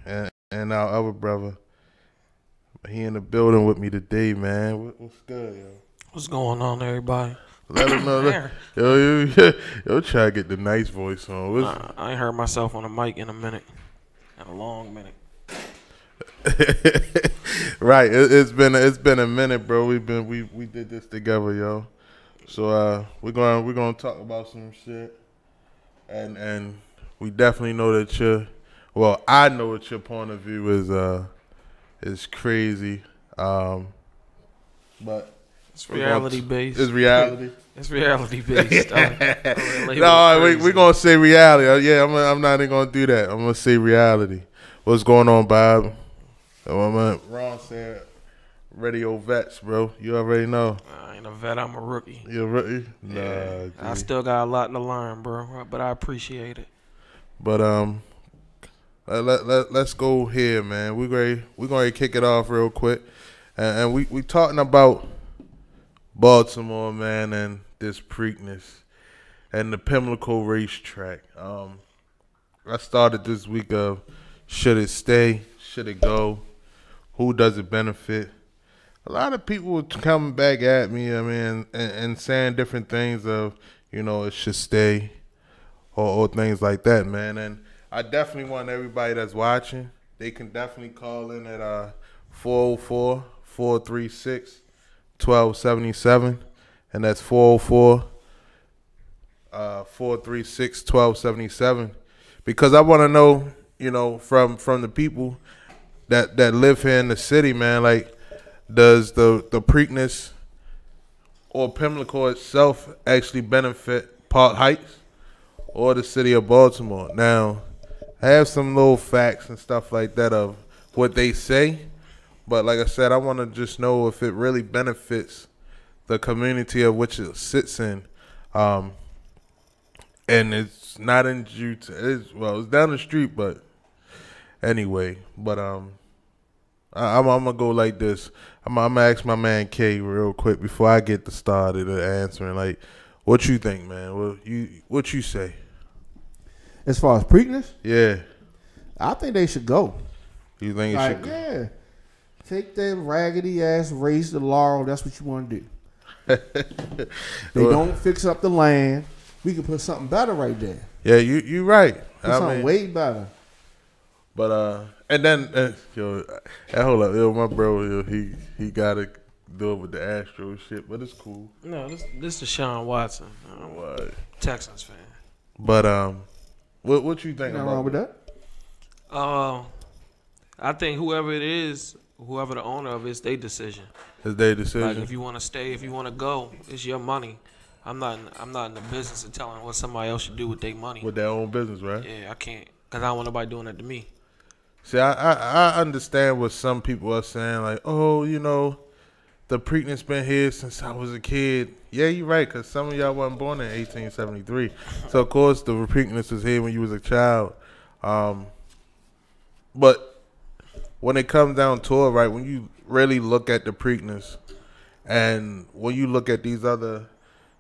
and our other brother. He in the building with me today, man. What's good, yo? What's going on, everybody? Let him know. Yo, try to get the nice voice on. I ain't heard myself on the mic in a minute. In a long minute. Right. It's been a minute, bro. We did this together, yo. So we're gonna talk about some shit, and we definitely know that I know that your point of view is crazy, but it's reality based. It's reality. It's reality based. No, we're gonna say reality. Yeah, I'm not even gonna do that. I'm gonna say reality. What's going on, Bob? Ron said, radio vets, bro. You already know. I ain't a vet. I'm a rookie. You're a rookie? Yeah. Nah, I still got a lot to learn, bro. But I appreciate it. But let's go here, man. We're gonna kick it off real quick, and we talking about Baltimore, man, and this Preakness and the Pimlico racetrack. I started this week of should it stay, should it go, who does it benefit? A lot of people were coming back at me, I mean, and saying different things of, it should stay or things like that, man. And I definitely want everybody that's watching, they can definitely call in at 404-436-1277, and that's 404-436-1277, because I want to know, from the people that live here in the city, man, like, does the Preakness or Pimlico itself actually benefit Park Heights or the city of Baltimore? Now, I have some little facts and stuff like that of what they say, but like I said, I want to just know if it really benefits the community of which it sits in. And it's not in it's down the street, but anyway. But I'm gonna go like this. I'm gonna ask my man K real quick before I get started answering. Like, what you think, man? What you say? As far as Preakness? Yeah. I think they should go. You think it should go? Yeah. Take that raggedy ass race to Laurel. That's what you want to do. They don't fix up the land. We can put something better right there. Yeah, you right. Put something way better. But and then hold up, my bro, he gotta do it with the Astro shit, but it's cool. No, this is Deshaun Watson, Texans fan. But what you think about wrong with that? I think whoever it is, whoever the owner of it's their decision. It's their decision. Like, if you want to stay, if you want to go, it's your money. I'm not in the business of telling what somebody else should do with their money. With their own business, right? Yeah, I can't, because I don't want nobody doing that to me. See, I understand what some people are saying, like, the Preakness been here since I was a kid. Yeah, you're right, because some of y'all wasn't born in 1873. So, of course, the Preakness was here when you was a child. But when it comes down to it, right, when you really look at the Preakness and when you look at these other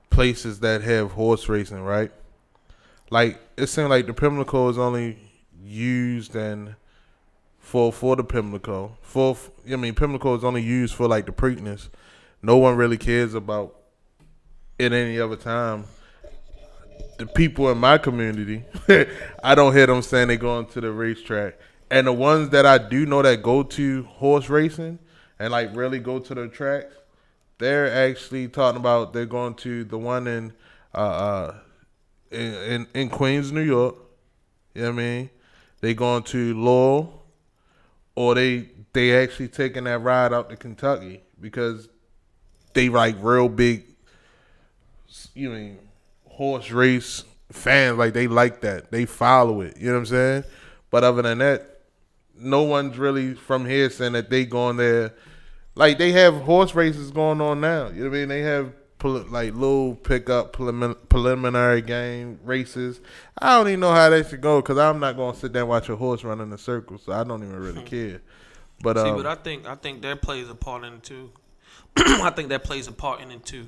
places that have horse racing, right, like, it seems like the Pimlico is only used for the Pimlico. Pimlico is only used for, like, the Preakness. No one really cares about it any other time. The people in my community, I don't hear them saying they're going to the racetrack. And the ones that I do know that go to horse racing and, like, really go to the tracks, they're actually talking about they're going to the one in Queens, New York. You know what I mean? They going to Lowell, or they actually taking that ride out to Kentucky because they like real big, horse race fans. Like, they like that. They follow it. You know what I'm saying? But other than that, no one's really from here saying that they going there. Like, they have horse races going on now. You know what I mean? They have like little pickup preliminary game races. I don't even know how they should go because I'm not going to sit there and watch a horse run in a circle, so I don't even really care. But but I think that plays a part in it too. I think that plays a part in it too.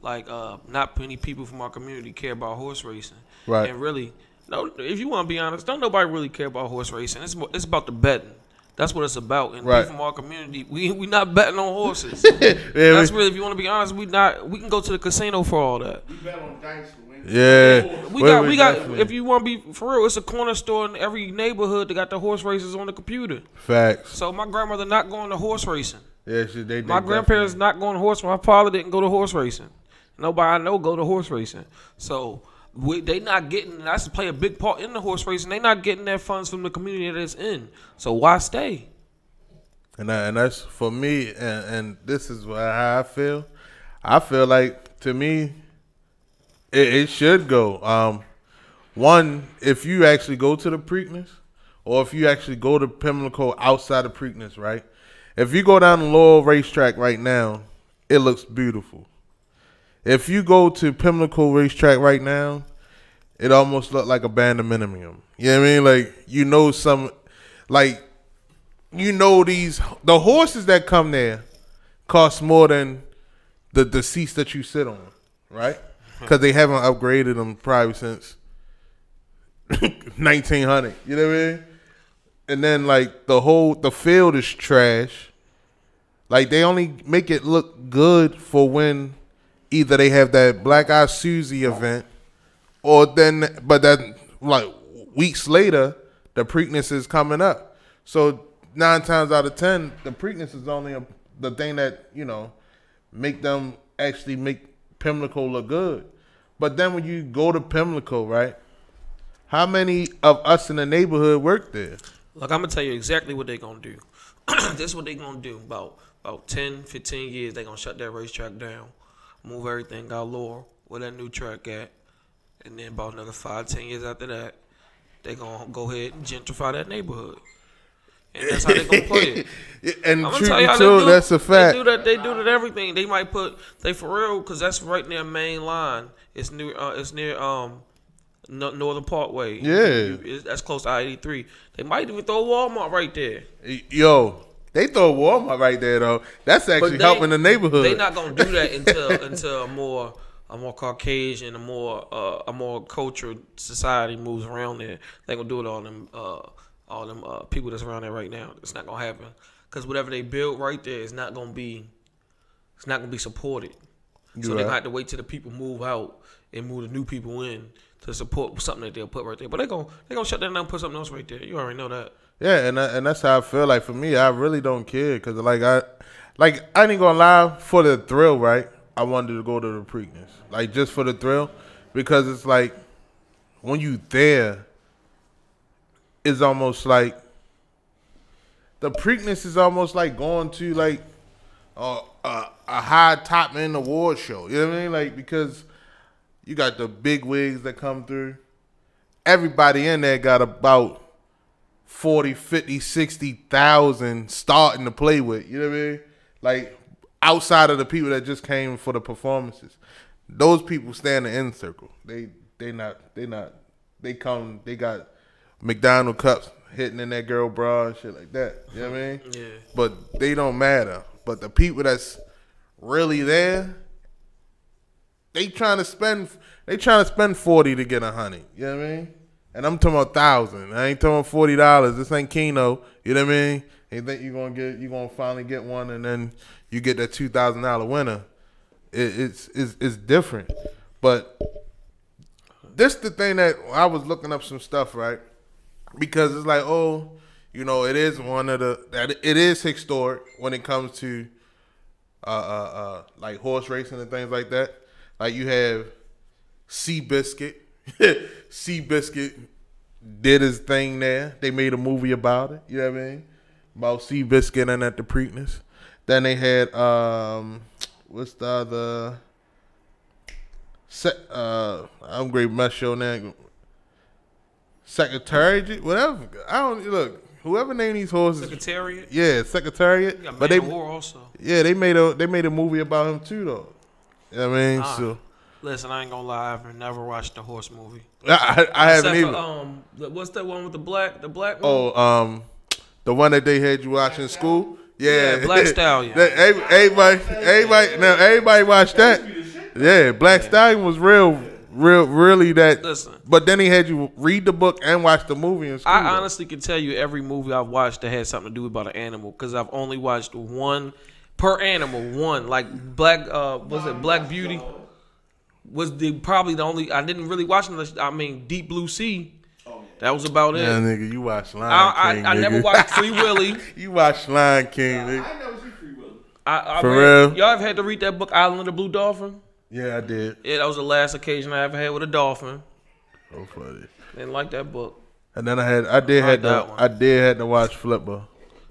Like, not many people from our community care about horse racing, right? And really, No, if you want to be honest, don't nobody really care about horse racing. It's about the betting. That's what it's about. And Right. people from our community, we not betting on horses. Yeah, That's really, if you want to be honest, we can go to the casino for all that. We bet on dice to win. yeah. We got. Definitely. If you want to be for real, it's a corner store in every neighborhood that got the horse races on the computer. Facts. So my grandmother not going to horse racing. Yeah, shit, they My grandparents not going to horse. My father didn't go to horse racing. Nobody I know go to horse racing. So they not getting. That's to play a big part in the horse racing. They not getting their funds from the community that it's in. So why stay? And that's for me, and this is how I feel. I feel like, to me, it should go. One, if you actually go to the Preakness, or if you actually go to Pimlico outside of Preakness, right? If you go down the Laurel Racetrack right now, it looks beautiful. If you go to Pimlico Racetrack right now, it almost look like a bandominium. You know what I mean? The horses that come there cost more than the seats that you sit on, right? Because they haven't upgraded them probably since 1900. You know what I mean? And then the field is trash. Like, they only make it look good for when either they have that Black Eyed Susie event, or but then weeks later the Preakness is coming up. So 9 times out of 10, the Preakness is only the thing that, make them actually make Pimlico look good. But then when you go to Pimlico, right, how many of us in the neighborhood work there? Look, I'm gonna tell you exactly what they're gonna do. This is what they're gonna do. About 10, 15 years, they're gonna shut that racetrack down, move everything out Laurel where that new track at, and then about another 5, 10 years after that, they're gonna go ahead and gentrify that neighborhood. And that's how they're gonna play it. And I'm truth tell you be how told, they do. that's a fact. They do that everything. They might they for real, because that's right near main line. It's near Northern Parkway. Yeah. That's close to I-83. They might even throw a Walmart right there. Yo, they throw Walmart right there though. That's actually helping the neighborhood. They're not gonna do that until a more Caucasian, a more cultured society moves around there. They gonna do it all them people that's around there right now. It's not gonna happen, because whatever they build right there is not gonna be supported. So they're gonna have to wait till the people move out and move the new people in to support something that they'll put right there. But they're gonna shut that down and put something else right there. You already know that. Yeah, and that's how I feel. Like, for me, I really don't care, because I ain't gonna lie, for the thrill, right? I wanted to go to the Preakness, like, just for the thrill, because it's like when you there, it's almost like the Preakness is almost like going to like a high top end award show. You know what I mean? Like, because you got the big wigs that come through. Everybody in there got about 40, 50, 60,000 starting to play with. You know what I mean? Like, outside of the people that just came for the performances, those people stay in the end circle. They got McDonald cups hitting in that girl bra and shit like that. You know what I mean? Yeah. But they don't matter. But the people that's really there, they trying to spend 40 to get 100. You know what I mean? And I'm talking about 1,000. I ain't talking $40. This ain't Keno. You know what I mean? You think you're gonna finally get one, and then you get that $2,000 winner. It's different. But this the thing that I was looking up some stuff, right? Because it's like, it is it is historic when it comes to like horse racing and things like that. Like, you have Seabiscuit. Seabiscuit did his thing there. They made a movie about it. You know what I mean? About Seabiscuit and at the Preakness. Then they had what's the other I'm great mess show now. Secretariat, whatever. I don't look. Whoever named these horses. Secretariat. Yeah, Secretariat. You got but Man of War also. Yeah, they made a movie about him too, though. You know what I mean? So listen, I ain't gonna lie. I've never watched a horse movie. I haven't even. What's that one with the black one? Oh, the one that they had you watch in school. Yeah, Black Stallion. Everybody watched that. Yeah, Black Stallion was real really that. Listen. But then he had you read the book and watch the movie in school. I honestly can tell you every movie I've watched that had something to do about an animal because I've only watched one per animal. One like Black Beauty was probably the only. I didn't really watch unless Deep Blue Sea. That was about it. Yeah, nigga, you watched Lion King. I never watched Free Willy. You watched Lion King, nigga. I never see Free Willy. For real? Y'all ever had to read that book, Island of the Blue Dolphin? Yeah, I did. Yeah, that was the last occasion I ever had with a dolphin. So funny. Didn't like that book. And then I did have to watch Flipper.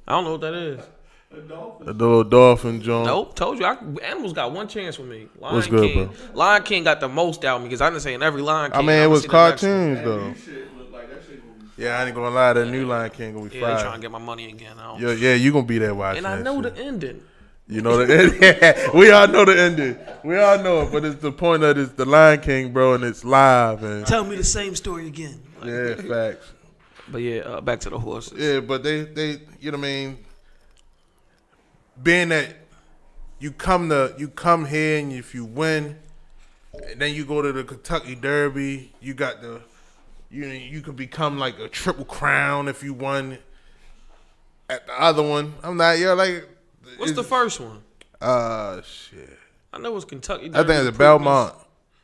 I don't know what that is. The little dolphin joint. Nope, told you. Animals got one chance with me. What's good, King. bro? Lion King got the most out of me because I didn't say in every Lion King. I mean, it was cartoons though. Shit look like that shit. Yeah, I ain't gonna lie. The new Lion King gonna be Yeah, they fire. trying to get my money again. Yeah, you gonna be there watching. And I that know shit. the ending. You know the ending. We all know the ending. We all know it, but it's the point of it's the Lion King, bro, and it's live and Tell me the same story again. yeah, facts. But yeah, back to the horses. Yeah, but they you know what I mean. Being that you come here and if you win, and then you go to the Kentucky Derby, you got you could become like a triple crown if you won at the other one. I'm not like. What's the first one? Shit. I know it's Kentucky. I think it's Preakness. Belmont.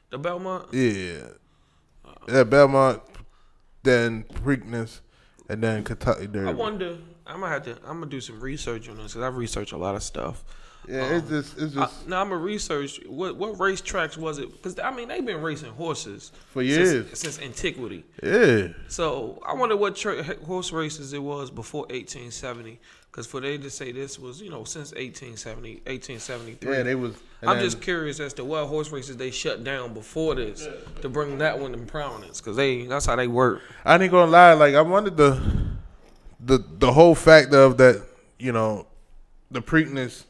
The Belmont? Yeah, Belmont, then Preakness, and then Kentucky Derby. I wonder. I'm gonna do some research on this because I've researched a lot of stuff. Yeah, it's just. Now I'm gonna research what racetracks was it? Because they've been racing horses For years. since antiquity. Yeah. So I wonder what horse races it was before 1870. Because for they to say this was since 1873. Yeah, they was. I'm just curious as to what horse races they shut down before this to bring that one in prominence. Because that's how they work. I ain't gonna lie. Like I wanted the whole fact of that. The Preakness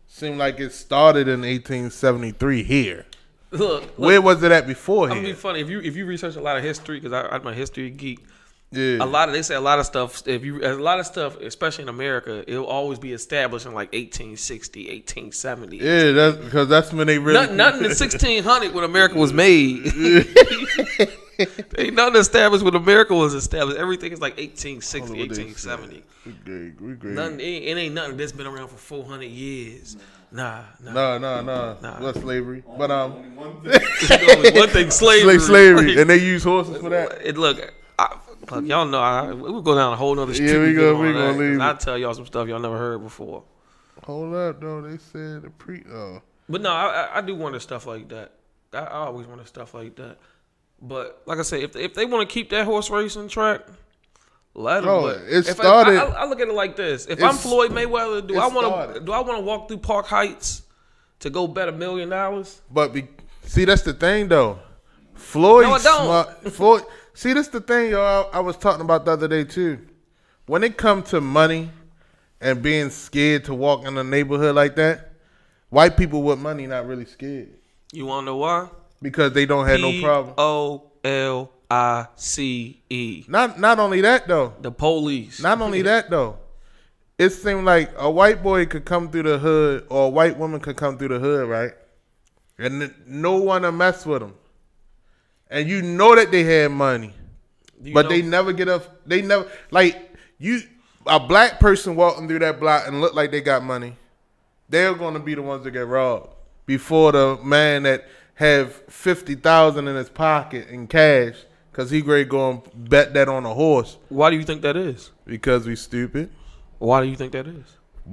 seemed like it started in 1873 here. Look, Where was it at before I'm here? gonna be funny if you research a lot of history because I'm a history geek. Yeah. They say a lot of stuff. Especially in America, it'll always be established in like 1860, 1870. Yeah, that's when they really Nothing in 1600 when America was made. Ain't nothing established when America was established. Everything is like 1860, 1870. We great. Nothing. It ain't nothing that's been around for 400 years. Nah. No. That's slavery. But Only one thing. One thing, slavery. slavery, and they use horses for that. Look, y'all know we go down a whole nother street. Yeah, we gonna gonna leave. I'll tell y'all some stuff y'all never heard before. Hold up, though. They said the But no, I do want stuff like that. I always wanted stuff like that. But like I say, if they want to keep that horse racing track, let them. Bro, But it started. I look at it like this: if I'm Floyd Mayweather, do I want to walk through Park Heights to go bet $1 million? But see, that's the thing, though. Floyd. No, I don't. Smart. Floyd. See, that's the thing, y'all. I was talking about the other day too. When it comes to money and being scared to walk in a neighborhood like that, white people with money not really scared You want to know why? because they don't have no problem. POLICE. Not only that though. The police. Not only that though. It seemed like a white boy could come through the hood or a white woman could come through the hood, right? And no one to mess with them. And you know that they had money. But they never get up. They never, like, a black person walking through that block and look like they got money, they're going to be the ones that get robbed before the man that have $50,000 in his pocket in cash because he great going to bet that on a horse. Why do you think that is? Because we stupid. Why do you think that is?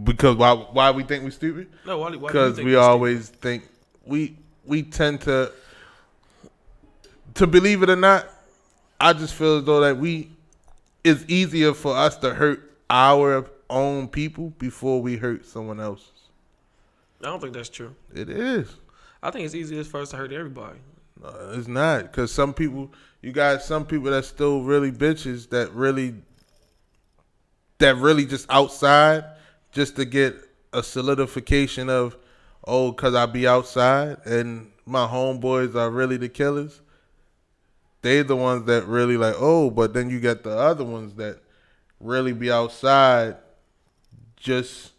Because why we think we stupid? No, why do you Because think we always think we tend to believe it or not. I just feel as though that it's easier for us to hurt our own people before we hurt someone else's. I don't think that's true. It is. I think it's easier for us to hurt everybody. No, it's not, because you got some people that's still really bitches that really just outside just to get a solidification of, because I be outside and my homeboys are really the killers. They're the ones that really like, but then you got the other ones that really be outside just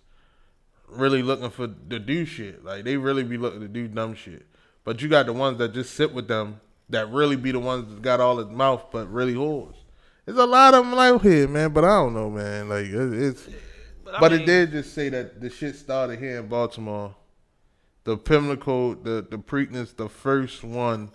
really looking to do shit. Like, they really be looking to do dumb shit. But you got the ones that just sit with them that really be the ones that got all his mouth, but really horse. There's a lot of them out here, man, but I don't know, man. Like it's, but it did just say that the shit started here in Baltimore. The Pimlico, the Preakness, the first one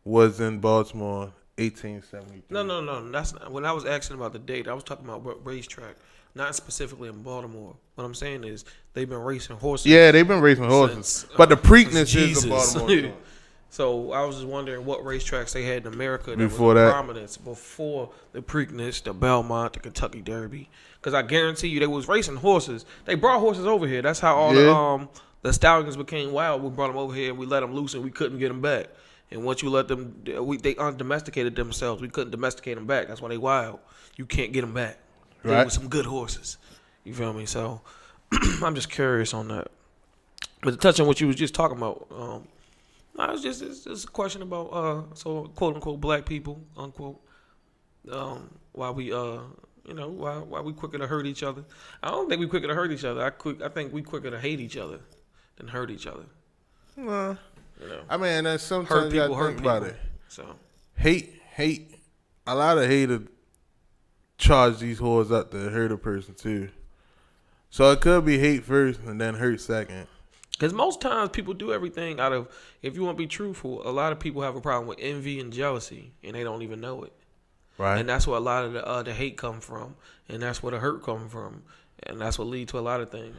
was in Baltimore, 1873. No. That's not, when I was asking about the date, I was talking about what racetrack, not specifically in Baltimore. What I'm saying is they've been racing horses. Yeah, they've been racing horses, since, but the Preakness is a Baltimore. So I was just wondering what racetracks they had in America that before was in that prominence before the Preakness, the Belmont, the Kentucky Derby. Because I guarantee you, they was racing horses. They brought horses over here. That's how all the stallions became wild. We brought them over here and we let them loose and we couldn't get them back. And once you let them, they undomesticated themselves. We couldn't domesticate them back. That's why they wild. You can't get them back. They were some good horses. You feel me? So I'm just curious on that. But to touch on what you was just talking about, it's just a question about so quote unquote black people unquote why we why we quicker to hurt each other. I don't think we quicker to hurt each other. I think we quicker to hate each other than hurt each other. Well, you know, I mean, that's sometimes you gotta think about it. So hate. A lot of haters charge these whores up to hurt a person too. So it could be hate first and then hurt second. Because most times people do everything out of, if you want to be truthful, a lot of people have a problem with envy and jealousy, and they don't even know it. Right. And that's where a lot of the hate come from, and that's where the hurt come from, and that's what leads to a lot of things.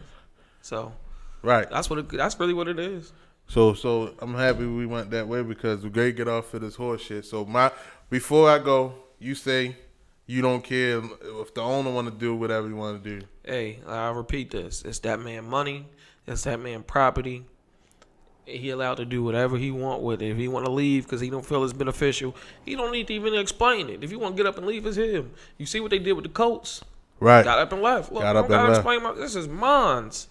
So, right. That's really what it is. So I'm happy we went that way because we're going to get off of this horse shit. So before I go, you say you don't care if the owner want to do whatever you want to do. Hey, I'll repeat this. It's that man money. It's that man property. He allowed to do whatever he want with it. If he want to leave because he don't feel it's beneficial, he don't need to even explain it. If he want to get up and leave, it's him. You see what they did with the Colts? Right. Got up and left. Look, got I up don't and gotta left. explain this is mines.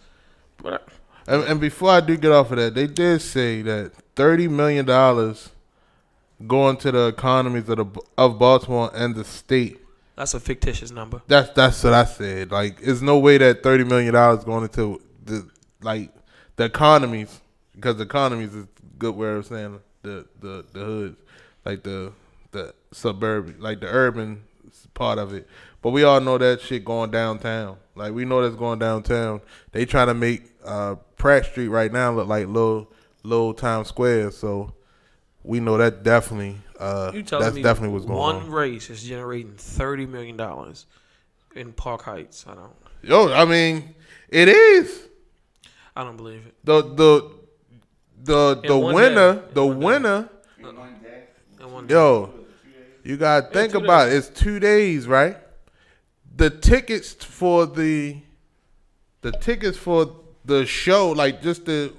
But and before I do get off of that, they did say that $30 million going to the economies of Baltimore and the state. That's a fictitious number. That's what I said. Like, there's no way that $30 million going into the economies, because the economies is a good way of saying the hoods, like the suburban, like the urban part of it. But we all know that shit going downtown. Like, we know that's going downtown. They trying to make Pratt Street right now look like little Times Square. So we know that definitely that's definitely what's going on. One race is generating $30 million in Park Heights. I mean, it is. I don't believe it. The winner. Yo, you gotta think about it. It's 2 days, right? The tickets for the show, like the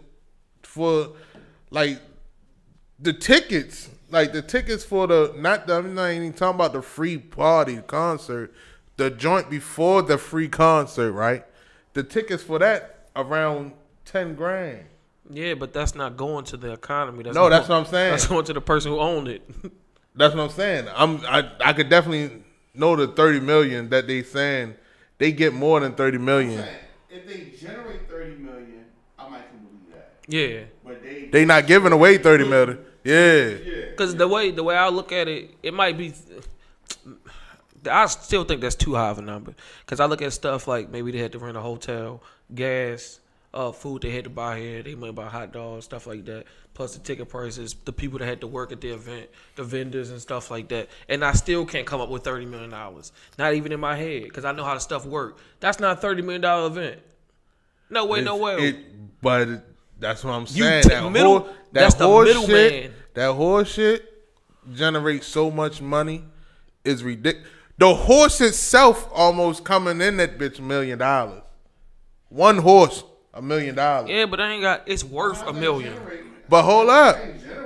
tickets for I'm not even talking about the free party concert, the joint before the free concert, right? The tickets for that around $10,000. Yeah, but that's not going to the economy. That's what I'm saying. That's going to the person who owned it. That's what I'm saying. I could definitely know the $30 million that they saying they get more than $30 million. If they generate $30 million, I might can believe that. Yeah, but they not giving away $30 million. Yeah, because the way I look at it, it might be. I still think that's too high of a number. Because I look at stuff like maybe they had to rent a hotel, gas, food they had to buy here. They might buy hot dogs, stuff like that. Plus the ticket prices, the people that had to work at the event, the vendors and stuff like that. And I still can't come up with $30 million. Not even in my head, because I know how the stuff works. That's not a $30 million event. No way, no way. But that's what I'm saying. That's the middleman. That horse shit generates so much money. Is ridiculous. The horse itself almost coming in that bitch $1 million. One horse, $1 million. Yeah, but it's worth $1 million. But hold up.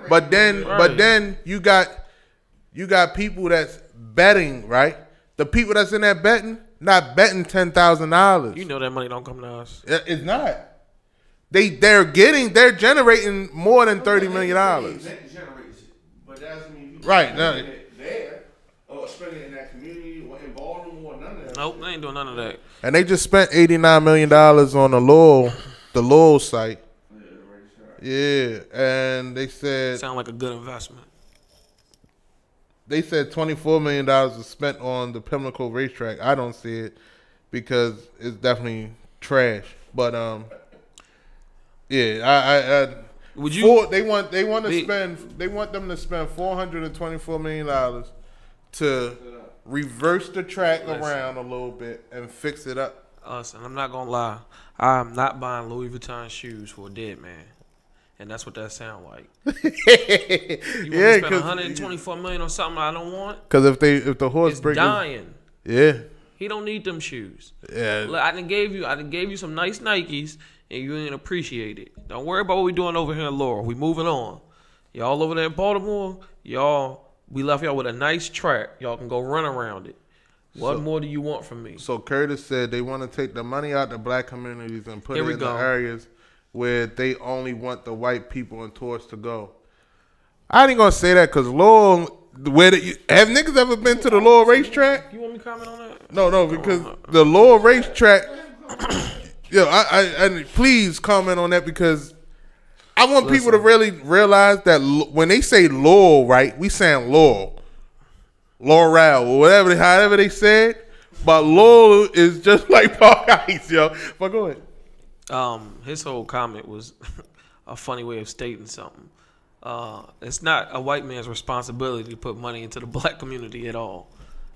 But then you got people that's betting, right? The people that's in that betting, not betting $10,000. You know that money don't come to us. It's not. They're generating more than $30 million. But that doesn't mean people right. there or spending it in that community or in Baltimore or none of that. Nope, they ain't doing none of that. And they just spent $89 million on the Lowell site. Yeah, and they said sound like a good investment. they said $24 million was spent on the Pimlico racetrack. I don't see it because it's definitely trash. But yeah, would you? they want them to spend $424 million to reverse the track around a little bit and fix it up. Listen, I'm not gonna lie. I'm not buying Louis Vuitton shoes for a dead man. And that's what that sound like. You want to spend $124 million on something I don't want? Because if the horse breaks, dying. Yeah, he don't need them shoes. Yeah, Look, I done gave you some nice Nikes, and you ain't appreciate it. Don't worry about what we doing over here in Laurel. We moving on. Y'all over there in Baltimore, we left y'all with a nice track. Y'all can go run around it. What more do you want from me? So Curtis said they want to take the money out the black communities and put it in the areas where they only want the white people and tourists to go. I ain't gonna say that because Laurel, have niggas ever been to the Laurel racetrack? You want me to comment on that? No, because the Laurel racetrack. I please comment on that because I want people to really realize that when they say Laurel, right, we saying Laurel, or whatever, however they said. But Laurel is just like Park Heights, yo. But go ahead. His whole comment was a funny way of stating something. It's not a white man's responsibility to put money into the black community at all.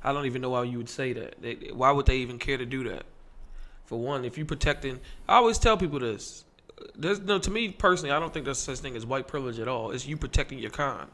I don't even know why you would say that. Why would they even care to do that? For one, if you protecting, I always tell people this. To me personally, I don't think there's such thing as white privilege at all. It's you protecting your kind,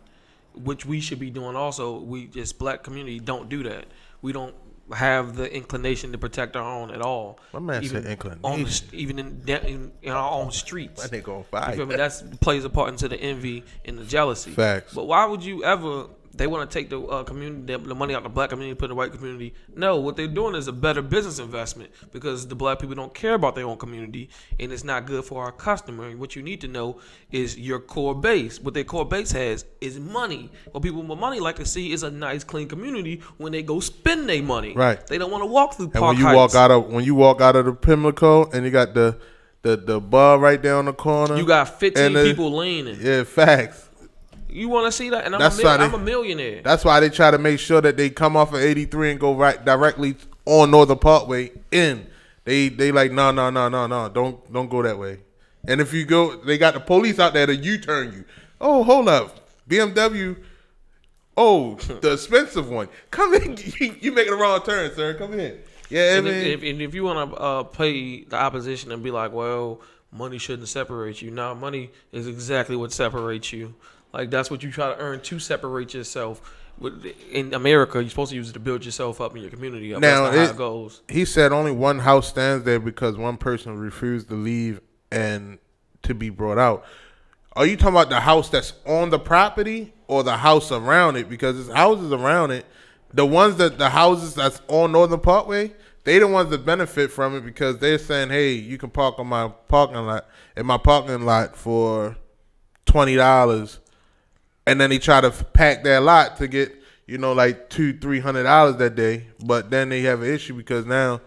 which we should be doing also. We, as black community, don't do that. We don't have the inclination to protect our own at all. My man said inclination. Even in our own streets. I think on fire. You feel me? That plays a part into the envy and the jealousy. Facts. But why would you ever? They want to take the community, the money out the black community, put in the white community. No, what they're doing is a better business investment because the black people don't care about their own community, and it's not good for our customer. And what you need to know is your core base. What their core base has is money. What people with money like to see is a nice, clean community when they go spend their money. Right. They don't want to walk through and Park when you walk out of the Pimlico and you got the bar right there on the corner, you got 15 people leaning. Yeah, facts. You want to see that? And I'm a millionaire. That's why they try to make sure that they come off of 83 and go right directly on Northern Parkway in. They like, no, don't go that way. And if you go, they got the police out there to U-turn you. Oh, hold up. BMW. Oh, the expensive one. Come in. You making the wrong turn, sir. Come in. Yeah, and if you want to play the opposition and be like, well, money shouldn't separate you. Now, money is exactly what separates you. Like, that's what you try to earn to separate yourself. In America, you're supposed to use it to build yourself up in your community up. Now, that's not how it goes. He said only one house stands there because one person refused to leave and to be brought out. Are you talking about the house that's on the property or the house around it? Because there's houses around it. The houses that's on Northern Parkway, they the ones that benefit from it because they're saying, hey, you can park on my parking lot for $20. And then they try to pack their lot to get, like $200-300 that day. But then they have an issue because now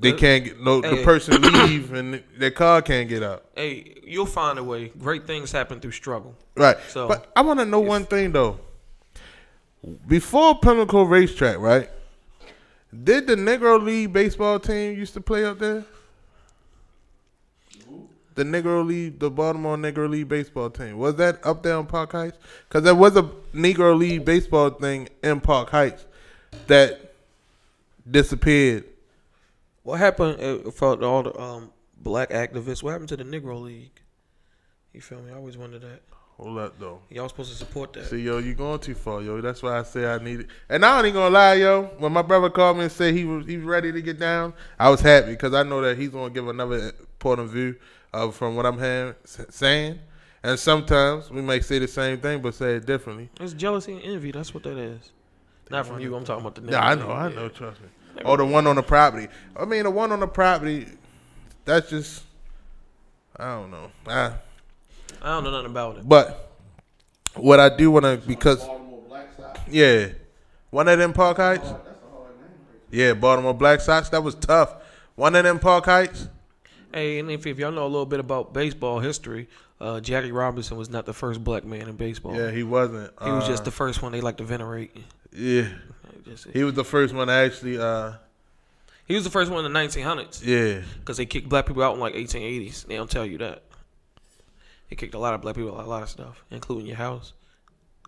they can't get the person leave and their car can't get up. Hey, you'll find a way. Great things happen through struggle. Right. So, but I want to know one thing though. Before Pimlico Racetrack, right? Did the Negro League baseball team used to play up there? The Baltimore Negro League baseball team. Was that up there in Park Heights? Because there was a Negro League baseball thing in Park Heights that disappeared. What happened for all the black activists? What happened to the Negro League? You feel me? I always wondered that. Hold up, though. Y'all supposed to support that. See, yo, you going too far, yo. That's why I say I need it. And I ain't gonna lie, yo. When my brother called me and said he was ready to get down, I was happy because I know that he's gonna give another point of view from what I'm saying. And sometimes we might say the same thing but say it differently. It's jealousy and envy. That's what that is. Not from you. I'm talking about the Negro League. I know. Trust me. Or the one on the property. I mean, the one on the property, that's just, I don't know. I don't know nothing about it. But what I do want to, because, yeah, one of them Park Heights. Yeah, Baltimore Black Sox. That was tough. One of them Park Heights. Hey, and if y'all know a little bit about baseball history, Jackie Robinson was not the first black man in baseball. Yeah, he wasn't. He was just the first one they like to venerate. Yeah. He was the first one to actually. He was the first one in the 1900s. Yeah. Because they kicked black people out in like 1880s. They don't tell you that. They kicked a lot of black people out, a lot of stuff, including your house.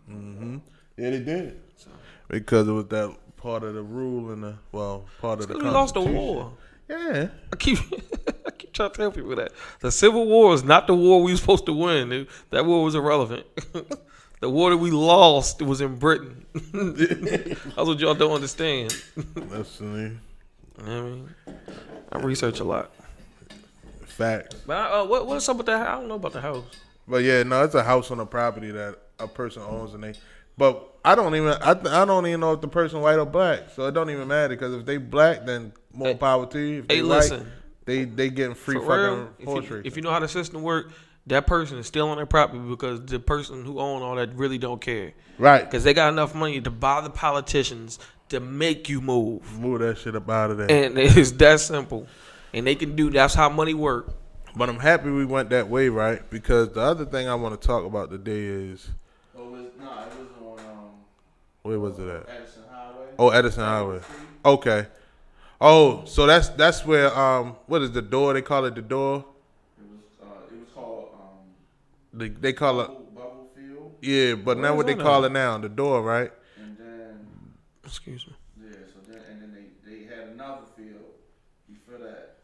Mm-hmm. Yeah, they did. So. Because it was that part of the rule and part of the Constitution. We lost the war. Yeah. I keep trying to tell people that. The Civil War is not the war we were supposed to win. That war was irrelevant. The war that we lost was in Britain. That's what y'all don't understand. That's me. You know what I mean? I research a lot. Facts. But what's up with that? I don't know about the house. But yeah, no, it's a house on a property that a person owns, but I don't even know if the person white or black, so it don't even matter because if they black, then more power to you. If they listen, white, they getting free for fucking real, horse racing. If you know how the system work, that person is still on their property because the person who own all that really don't care, right? Because they got enough money to buy the politicians to make you move that shit up out of there, and it's that simple. And they can do. That's how money work. But I'm happy we went that way, right? Because the other thing I want to talk about today is. It was on. Where was it at? Edison Highway. Oh, Edison Highway. Okay. Oh, so that's where what is the door? They call it the door. It was called They call it Bubble Field. Yeah, but now what they call it now? The door, right? And then. Excuse me. Yeah. So then they had another field before that,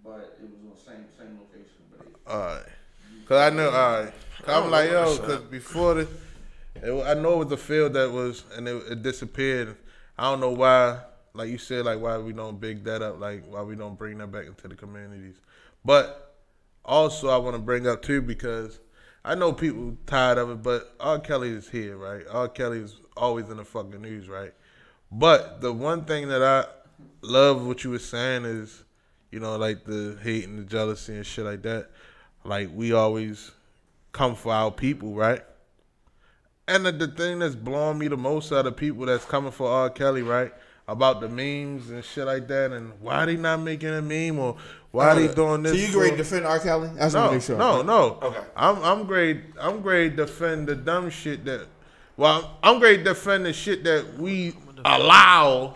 but it was on the same location. But Alright. Cause I know. Alright. I'm like, yo, cause before I know it was a field that was, and it disappeared. I don't know why. Like you said, like why we don't big that up, like why we don't bring that back into the communities. But also I want to bring up too because I know people tired of it, but R. Kelly is here, right? R. Kelly is always in the fucking news, right? But the one thing that I love what you were saying is, you know, like the hate and the jealousy and shit like that. Like we always come for our people, right? And the thing that's blowing me the most out of people that's coming for R. Kelly, right? About the memes and shit like that, and why they not making a meme or why they doing this? So you great to defend R. Kelly? That's no, make sure. No. Okay. I'm great. I'm great to defend the dumb shit that. Well, I'm great to defend the shit that we allow.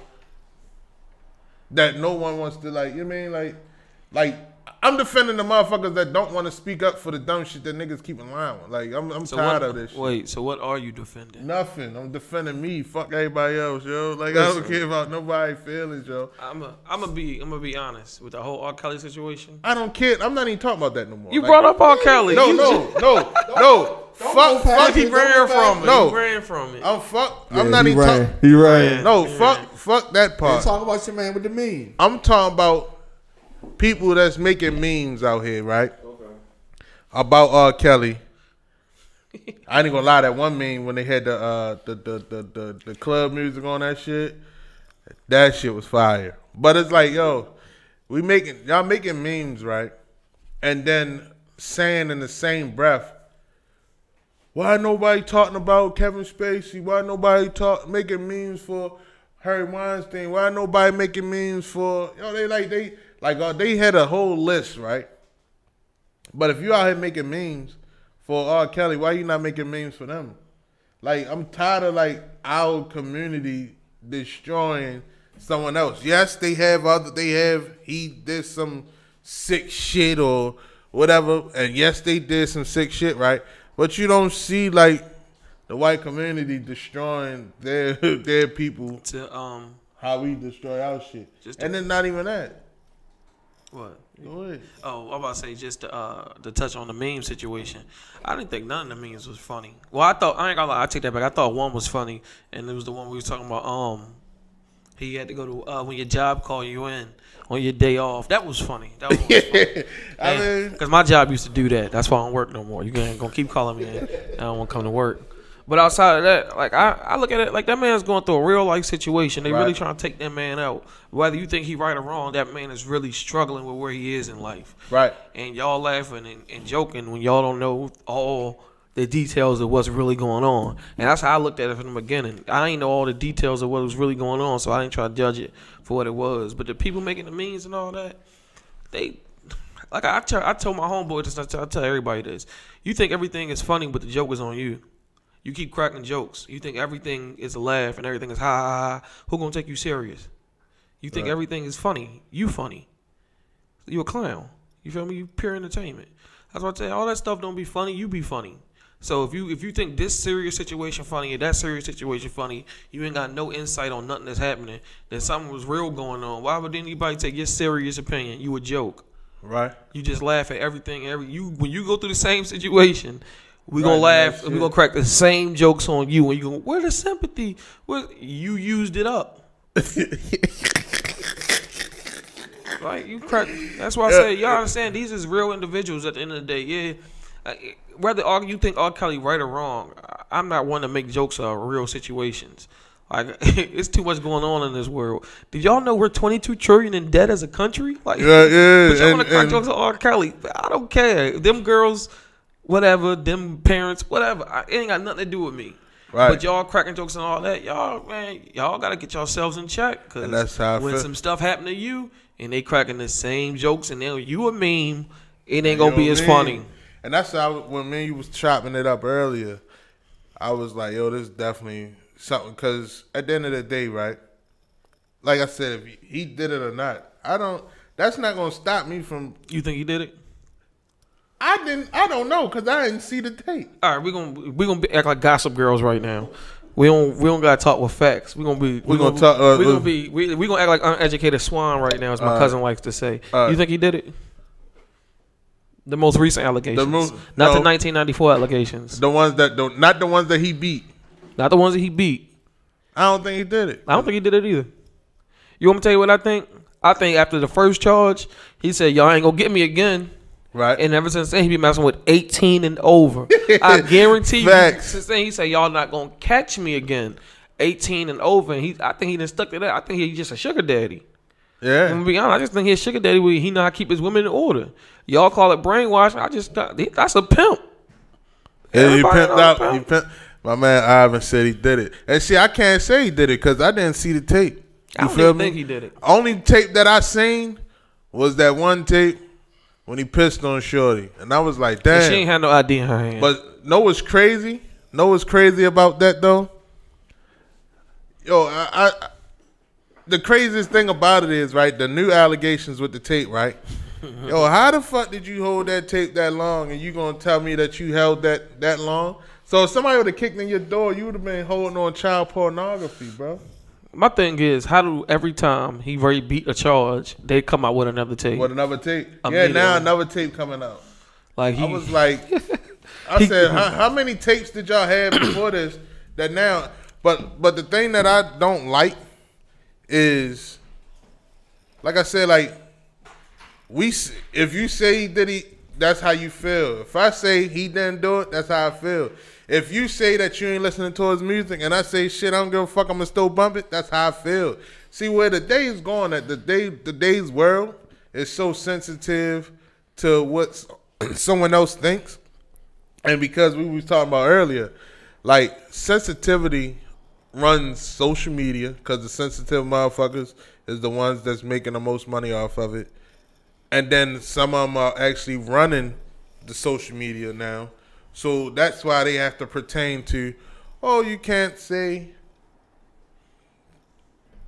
That no one wants to like. You know what I mean like. I'm defending the motherfuckers that don't want to speak up for the dumb shit that niggas keep in line with. Like, I'm tired of this shit. Wait, so what are you defending? Nothing. I'm defending me. Fuck everybody else, yo. Like, I don't care about nobody's feelings, yo. I'm gonna be honest with the whole R. Kelly situation. I don't care. I'm not even talking about that no more. You brought up R. Kelly. No. Fuck. He ran from it. No. He ran from it. I'm not even talking. He ran. No, fuck that part. Talk about your man with the meme. I'm talking about people that's making memes out here, right? Okay. About R. Kelly. I ain't gonna lie, that one meme when they had the club music on that shit was fire. But it's like, yo, y'all making memes, right? And then saying in the same breath, why nobody talking about Kevin Spacey? Why nobody making memes for Harry Weinstein? Why nobody making memes for they had a whole list, right? But if you out here making memes for R. Kelly, why you not making memes for them? Like, I'm tired of like our community destroying someone else. Yes, he did some sick shit or whatever, and yes, they did some sick shit, right? But you don't see like the white community destroying their people to how we destroy our shit, and then not even that. What? Go ahead. Oh, I'm about to say just to touch on the meme situation. I didn't think none of the memes was funny. Well, I ain't gonna lie, I take that back. I thought one was funny, and it was the one we was talking about. He had to go to when your job call you in on your day off. That was funny. That was funny. I mean, because my job used to do that. That's why I don't work no more. You gonna keep calling me in. I don't want to come to work. But outside of that, like I look at it like that man's going through a real life situation. They really trying to take that man out. Whether you think he right or wrong, that man is really struggling with where he is in life. Right. And y'all laughing and joking when y'all don't know all the details of what's really going on. And that's how I looked at it from the beginning. I ain't know all the details of what was really going on, so I didn't try to judge it for what it was. But the people making the memes and all that, they Like I told my homeboy this. I tell everybody this. You think everything is funny, but the joke is on you. You keep cracking jokes. You think everything is a laugh and everything is ha ha ha. Who gonna take you serious? You think everything is funny. You funny. You a clown. You feel me? You pure entertainment. That's why I tell you, all that stuff don't be funny. You be funny. So if you think this serious situation funny and that serious situation funny, you ain't got no insight on nothing that's happening, then something was real going on. Why would anybody take your serious opinion? You a joke. Right. You just laugh at everything. When you go through the same situation, we gonna laugh. We gonna crack the same jokes on you, and you go, where the sympathy? Where you used it up. Like you crack. That's why I say y'all understand. These is real individuals at the end of the day. Yeah. Whether you think R. Kelly right or wrong, I'm not one to make jokes of real situations. Like it's too much going on in this world. Did y'all know we're 22 trillion in debt as a country? Like, but y'all want to crack jokes of R. Kelly? I don't care. Them girls, whatever. Them parents, whatever. It ain't got nothing to do with me. Right. But y'all cracking jokes and all that, y'all gotta get yourselves in check. Because that's how when some stuff happen to you and they cracking the same jokes and then you a meme, it ain't gonna be as funny. And that's how when me and you was chopping it up earlier, I was like, yo, this is definitely something. Because at the end of the day, right, like I said, if he did it or not, that's not going to stop me from. You think he did it? I don't know because I didn't see the tape. All right, we gonna act like gossip girls right now. We don't gotta talk with facts. We gonna act like uneducated swan right now, as my cousin likes to say. You think he did it? The most recent allegations, not the 1994 allegations. The ones that don't, not the ones that he beat. Not the ones that he beat. I don't think he did it. I don't think he did it either. You want me to tell you what I think? I think after the first charge, he said, y'all ain't gonna get me again. Right. And ever since then, he been messing with 18 and over. I guarantee you, since then, he said, y'all not gonna catch me again. 18 and over. And I think he done stuck to that. I think he's just a sugar daddy. Yeah. I'm gonna be honest, I just think he's a sugar daddy. He know how to keep his women in order. Y'all call it brainwashing. That's a pimp. Yeah, he pimped out. My man Ivan said he did it. And see, I can't say he did it because I didn't see the tape. I don't even think he did it. Only tape that I seen was that one tape when he pissed on Shorty. And I was like, damn. And she ain't had no ID in her hand. But know what's crazy? Know what's crazy about that, though? Yo, the craziest thing about it is, right, the new allegations with the tape, right? Yo, how the fuck did you hold that tape that long and you gonna tell me that you held that long? So if somebody would have kicked in your door, you would have been holding on child pornography, bro. My thing is, how do every time he beat a charge, they come out with another tape? With another tape? Yeah, now another tape coming out. Like I was like, I said, how many tapes did y'all have before this that now? But the thing that I don't like is, like I said, like, if you say he did it, that's how you feel. If I say he didn't do it, that's how I feel. If you say that you ain't listening to his music and I say shit, I don't give a fuck, I'm gonna still bump it, that's how I feel. See where the day is going at, the day's world is so sensitive to what someone else thinks. And because we was talking about earlier, like sensitivity runs social media because the sensitive motherfuckers is the ones that's making the most money off of it. And then some of them are actually running the social media now. So that's why they have to pertain to, oh, you can't say,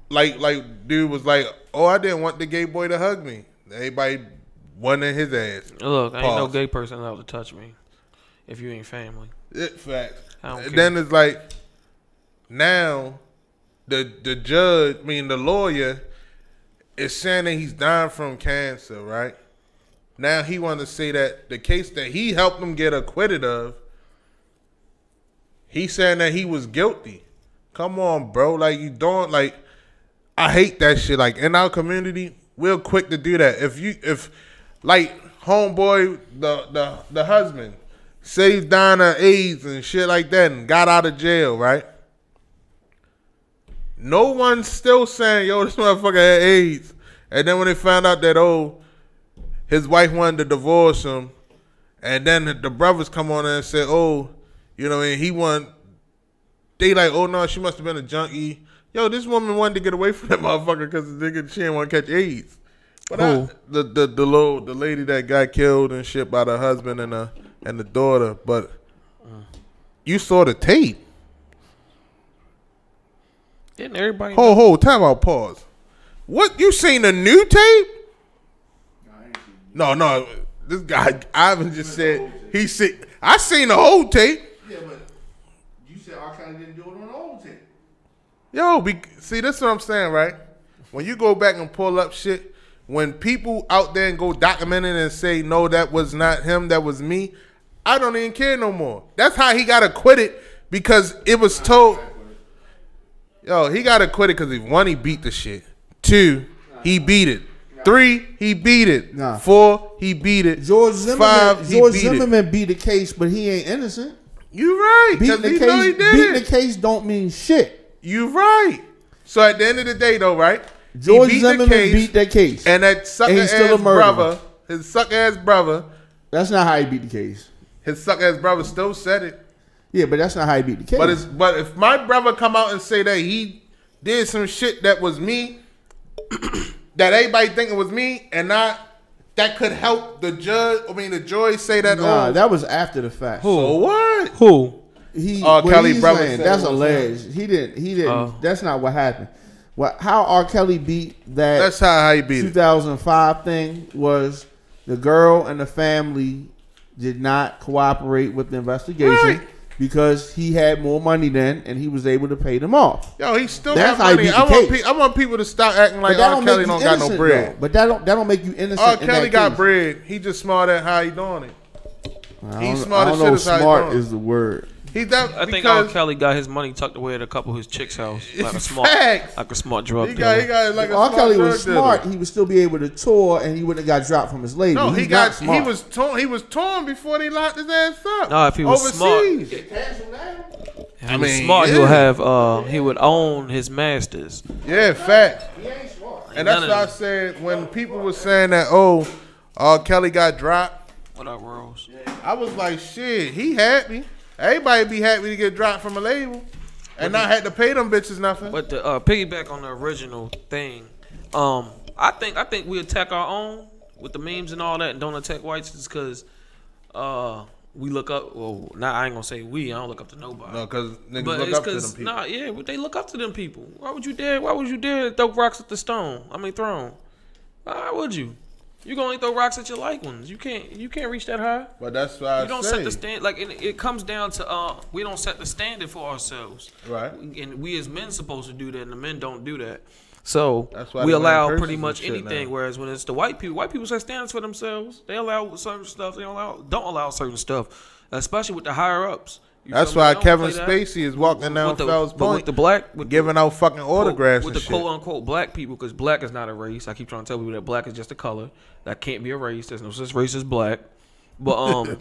like dude was like, oh, I didn't want the gay boy to hug me. Everybody wanted his ass. Look, I ain't no gay person allowed to touch me if you ain't family. Fact. Then it's like, now the judge, the lawyer, is saying that he's dying from cancer, right? Now he want to say that the case that he helped him get acquitted of, he's saying that he was guilty. Come on, bro. Like, you don't, like, I hate that shit. Like, in our community, we're quick to do that. If like, homeboy, the husband, say he's dying of AIDS and shit like that and got out of jail, right? No one's still saying, yo, this motherfucker had AIDS. And then when they found out that, oh, his wife wanted to divorce him, and then the brothers come on and say, oh, you know what I mean, they like, oh, no, she must have been a junkie. Yo, this woman wanted to get away from that motherfucker because she didn't want to catch AIDS. But the lady that got killed and shit by the husband and the daughter. But you saw the tape. Didn't everybody? Time out. Pause. What, you seen the new tape? No. This guy Ivan just said he said I seen the whole tape. Yeah, but you said R. Kelly didn't do it on the old tape. Yo, see, that's what I'm saying, right? When you go back and pull up shit, when people out there and go document it and say, no, that was not him, that was me, I don't even care no more. That's how he got acquitted, because it was told. Yo, he got acquitted because one, he beat the shit. 2, he beat it. 3, he beat it. 4, he beat it. George 5, Zimmerman beat the case, but he ain't innocent. You right. Beating the case don't mean shit. You right. So at the end of the day, though, right? George Zimmerman beat that case, and that sucker ass brother, his sucker ass brother. That's not how he beat the case. His sucker ass brother still said it. Yeah, but that's not how he beat the case. But if my brother come out and say that he did some shit that was me, that everybody think it was me, and that could help the judge. I mean, the jury say that. Nah, that was after the fact. So what? Who? Kelly brother saying, that's alleged. He didn't. That's not what happened. How R. Kelly beat that? That's how he beat 2005 thing was the girl and the family did not cooperate with the investigation because he had more money then and he was able to pay them off. Yo, he still That's got money. how he beat the case. I want people to stop acting like R. Kelly don't got no bread. Though. But that don't make you innocent. R. Kelly got bread. He just smart at how he doing it. He's smart as shit. Smart is the word. I think R. Kelly got his money tucked away at a couple of his chicks' house, like a smart drug dealer. He got like a R. Kelly was smart. Dealer. He would still be able to tour, and he wouldn't have got dropped from his label. No, he was torn. He was torn before they locked his ass up. No, if he was overseas. Smart, he would own his masters. Yeah, fact. He ain't smart. And that's what I said when people were saying that. R. Kelly got dropped. What up, Rose? I was like, shit, he happy. Everybody be happy to get dropped from a label and not had to pay them bitches nothing. But to piggyback on the original thing, I think we attack our own with the memes and all that, and don't attack whites just because we look up. Well, I ain't gonna say we. I don't look up to nobody. No, because niggas look up to them people. They look up to them people. Why would you dare throw rocks at the throne? Why would you? You can only throw rocks at your like ones. You can't reach that high. But that's why you don't set the stand. Like it comes down to we don't set the standard for ourselves. Right. And we as men supposed to do that, and the men don't do that. So that's why we allow pretty much anything. Whereas when it's the white people set standards for themselves. They allow certain stuff. They don't allow certain stuff, especially with the higher ups. That's why Kevin Spacey is walking down Fells Point giving out fucking autographs with and the quote unquote black people, because black is not a race. I keep trying to tell people that black is just a color. That can't be a race. There's no such race as black. But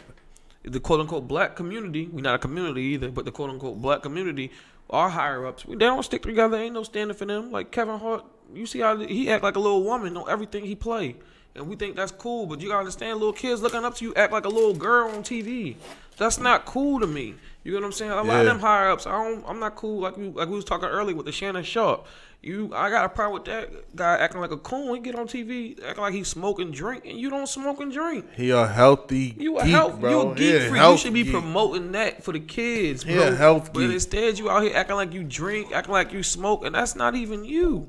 the quote unquote black community, we're not a community either, but the quote unquote black community, our higher ups, they don't stick together. Ain't no standard for them. Like Kevin Hart, you see how he act like a little woman on everything he play. And we think that's cool, but you gotta understand, little kids looking up to you act like a little girl on TV. That's not cool to me. You know what I'm saying? A lot of them higher ups, I'm not cool. Like we was talking earlier with the Shannon Sharp. I got a problem with that guy acting like a coon. He get on TV acting like he smoke and drink, and you don't smoke and drink. He a healthy geek, bro. You a geek freak. You should be promoting that for the kids, bro. Yeah, health but instead, you out here acting like you drink, acting like you smoke, and that's not even you.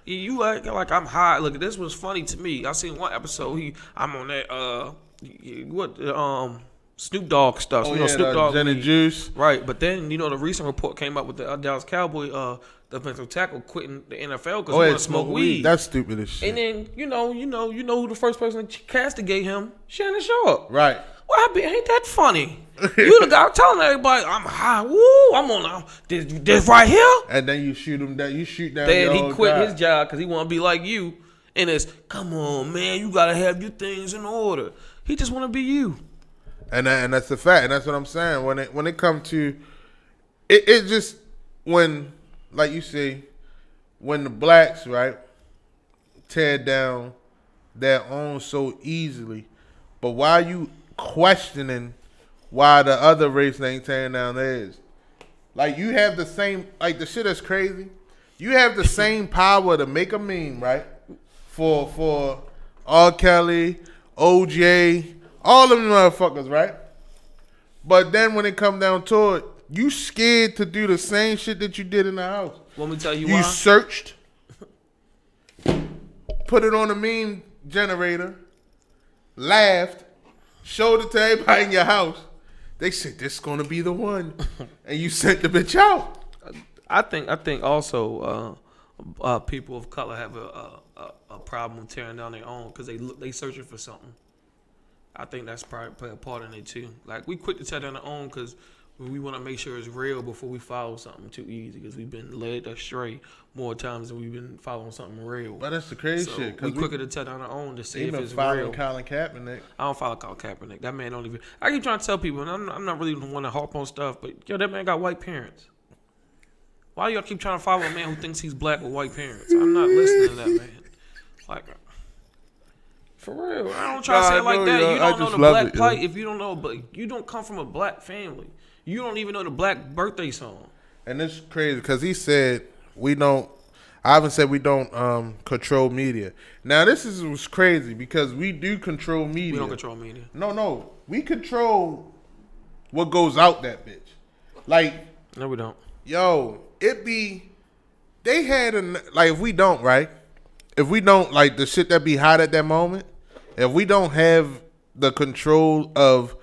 You acting like I'm high. Look, this was funny to me. I seen one episode. I'm on that Snoop Dogg stuff. Snoop Dogg Gin and Juice. Right, but then the recent report came up with the Dallas Cowboy defensive tackle quitting the NFL because he want to smoke weed. That's stupid as shit. And then you know who the first person to castigate him? Shannon Sharp. Right. Well, ain't that funny? You the guy telling everybody I'm high. Woo! I'm on this right here. And then you shoot him down. You shoot down. Then he quit his job because he want to be like you. And it's come on, man. You gotta have your things in order. He just want to be you. And that's the fact. And that's what I'm saying. When it comes to it just when, like you say, when the blacks, right, tear down their own so easily, but why you questioning why the other race ain't tearing down theirs? Like, you have the same, like, the shit that's crazy. You have the same power to make a meme, right, for R. Kelly, OJ, all them motherfuckers, right? But then when it come down to it, you scared to do the same shit that you did in the house. Want me to tell you You why? searched, put it on a meme generator, laughed, showed it to everybody in your house. They said, this is going to be the one. And you sent the bitch out. I think also people of color have a problem with tearing down their own because they searching for something. I think that's probably play a part in it too. Like we quick to tear down our own because we want to make sure it's real before we follow something too easy because we've been led astray more times than we've been following something real. But that's the crazy So shit. we quicker to tear down our own to see if it's following real. Colin Kaepernick. I don't follow Colin Kaepernick. That man don't even. I keep trying to tell people, and I'm not really the one to harp on stuff, but yo, that man got white parents. Why y'all keep trying to follow a man who thinks he's black with white parents? I'm not listening to that man. Like, for real, I don't try to say it like that. You don't know the black plight if you don't know, but you don't come from a black family. You don't even know the black birthday song. And it's crazy because he said Ivan said we don't control media. Now this was crazy because we do control media. We don't control media. No, we control what goes out that bitch. Like, no, we don't. Yo, they had like if we don't like the shit that be hot at that moment, if we don't have the control of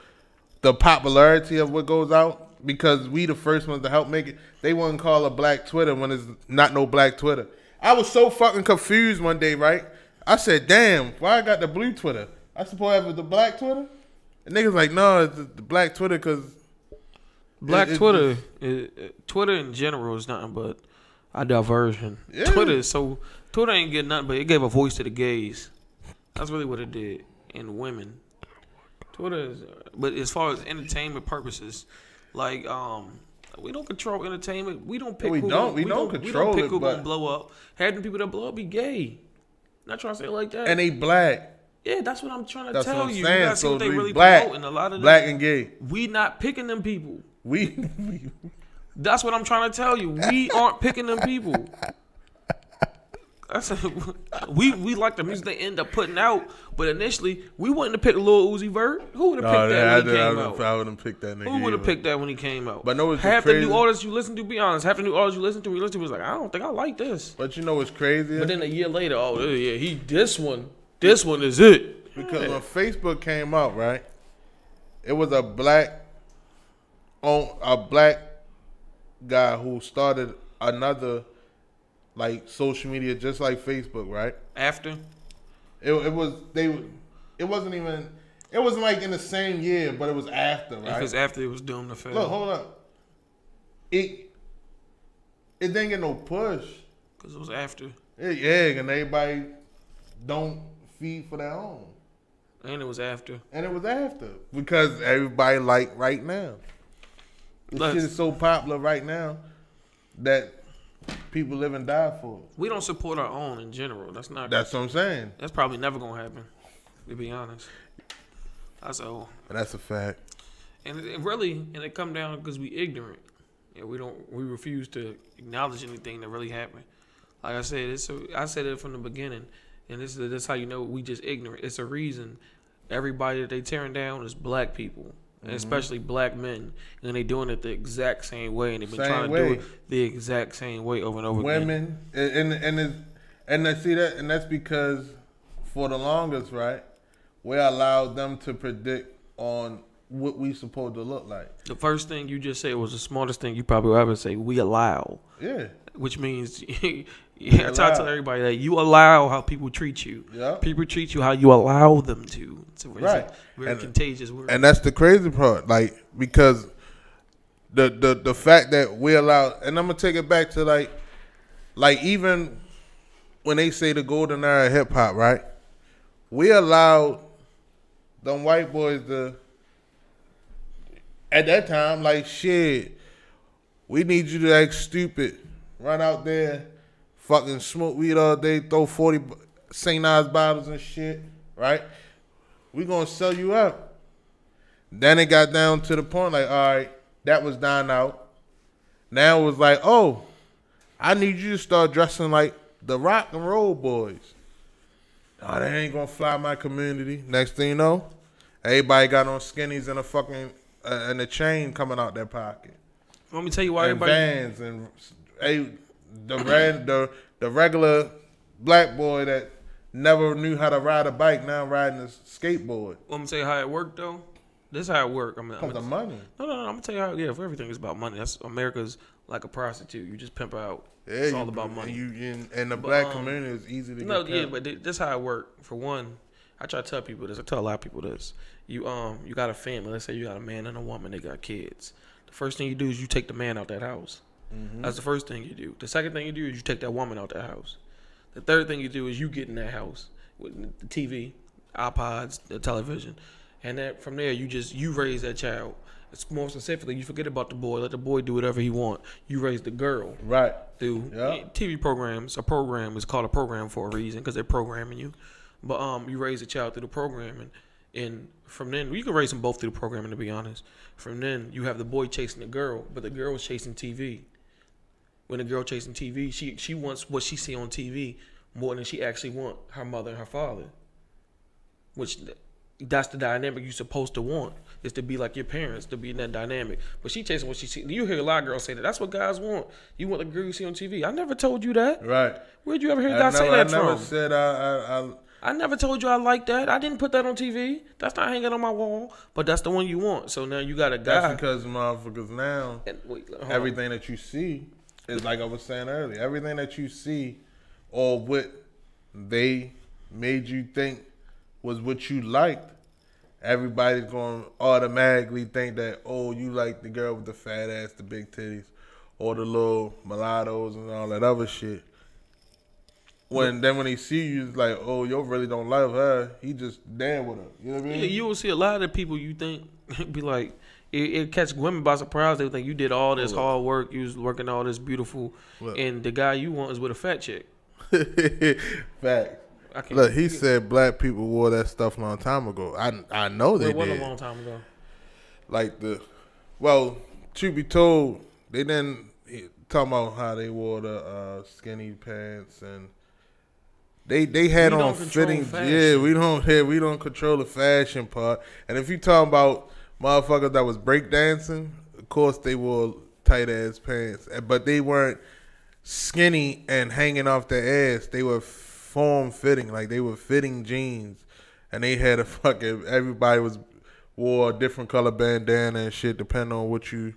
the popularity of what goes out because we the first ones to help make it, they wouldn't call a black Twitter when it's not no black Twitter. I was so fucking confused one day, right? I said, damn, why I got the blue Twitter? I supposed to have the black Twitter? And niggas like, no, it's the black Twitter because Twitter in general is nothing but a diversion. Yeah. Twitter ain't getting nothing, but it gave a voice to the gays. That's really what it did, and women. Twitter is, but as far as entertainment purposes, like we don't control entertainment. We don't pick. We don't control it, who's but gonna blow up. Having people that blow up be gay. Not trying to say it like that. And they black. Yeah, that's what I'm trying to That's tell what I'm you. saying. You gotta see what they we really black, promoting. A lot of black them, and gay. we not picking them people. We That's what I'm trying to tell you. We aren't picking them people. We like the music they end up putting out, but initially we wouldn't have picked Lil Uzi Vert. Who would have picked that when he came out? I wouldn't pick that nigga. Who would have picked that when he came out? But no, it's half crazy. the new artists you listen to, be honest, half the new artists you listen to was like, I don't think I like this. But you know what's crazy? But then a year later, oh yeah, this one is it. Because when Facebook came out, right, it was a black guy who started another like social media just like Facebook, right? After it wasn't like in the same year, but it was after, right? Because after it was doomed to fail. Look, hold up. It didn't get no push. Because it was after. Yeah, and everybody don't feed for their own. And it was after. Because everybody like right now. This shit is so popular right now that people live and die for it. We don't support our own in general. That's what I'm saying. That's probably never gonna happen, to be honest. That's all. And that's a fact. And it come down because we ignorant. And we refuse to acknowledge anything that really happened. Like I said, I said it from the beginning, and this how you know we just ignorant. It's a reason everybody that they tearing down is black people. And especially black men, and they doing it the exact same way, and they've been trying to do it the exact same way over and over again. Women, and I see that, and that's because for the longest, right, we allowed them to predict on what we supposed to look like. The first thing you just said was the smartest thing you probably will ever say. We allow. Yeah. Which means, I tell everybody that you allow how people treat you. Yeah. People treat you how you allow them to. It's a very contagious word. And that's the crazy part, like, because the fact that we allow, and I'm gonna take it back to like even when they say the golden era of hip hop, right? We allowed them white boys to, at that time, like, shit, we need you to act stupid, run out there, fucking smoke weed all day, throw 40 St. Ives bottles and shit, right? We gonna sell you up. Then it got down to the point, like, all right, that was down out. Now it was like, oh, I need you to start dressing like the rock and roll boys. Oh, they ain't gonna fly my community. Next thing you know, everybody got on skinnies and a fucking and a chain coming out their pocket. Let me tell you why And everybody. Vans and the regular black boy that never knew how to ride a bike now riding a skateboard. Let me tell you how it worked though. This is how it worked. Because of money. No. I'm gonna tell you how. Yeah, for everything is about money. That's America's like a prostitute. You just pimp her out. Yeah, It's all about money. And the black community is easy to get. Yeah, but this how it worked. For one, I try to tell people this. I tell a lot of people this. You got a family. Let's say you got a man and a woman. They got kids. The first thing you do is you take the man out that house. Mm-hmm. That's the first thing you do. The second thing you do is you take that woman out that house. The third thing you do is you get in that house with the TV, iPods, the television, and then from there you raise that child. It's more specifically, you forget about the boy. Let the boy do whatever he want. You raise the girl. Right. Through TV programs. A program is called a program for a reason because they're programming you. But you raise a child through the programming. And from then, you can raise them both through the programming, to be honest. From then, you have the boy chasing the girl, but the girl is chasing TV. When the girl chasing TV, she wants what she see on TV more than she actually want her mother and her father. Which, that's the dynamic you're supposed to want, is to be like your parents, to be in that dynamic. But she chasing what she see. You hear a lot of girls say that. That's what guys want. You want the girl you see on TV. I never told you that. Right. Where'd you ever hear guys say that from? I never said I never told you I like that. I didn't put that on TV. That's not hanging on my wall. But that's the one you want. So now you got a guy. That's because motherfuckers now, everything that you see is like I was saying earlier. Everything that you see or what they made you think was what you liked, everybody's going to automatically think that, oh, you like the girl with the fat ass, the big titties, or the little mulattoes and all that other shit. When they see you, it's like, oh, you really don't love her. He just there with her. You know what I mean? Yeah, you will see a lot of the people you think be like, it catch women by surprise. They think you did all this hard work. You was working all this beautiful, and the guy you want is with a fat chick. Fact. Look, he said black people wore that stuff a long time ago. I know they did. It wasn't a long time ago. Like truth be told, they didn't talk about how they wore the skinny pants and they had on fittings. Yeah, we don't control the fashion part. And if you talking about motherfuckers that was breakdancing, of course they wore tight ass pants, but they weren't skinny and hanging off their ass. They were form fitting, like they were fitting jeans, and they had everybody wore a different color bandana and shit depending on what you.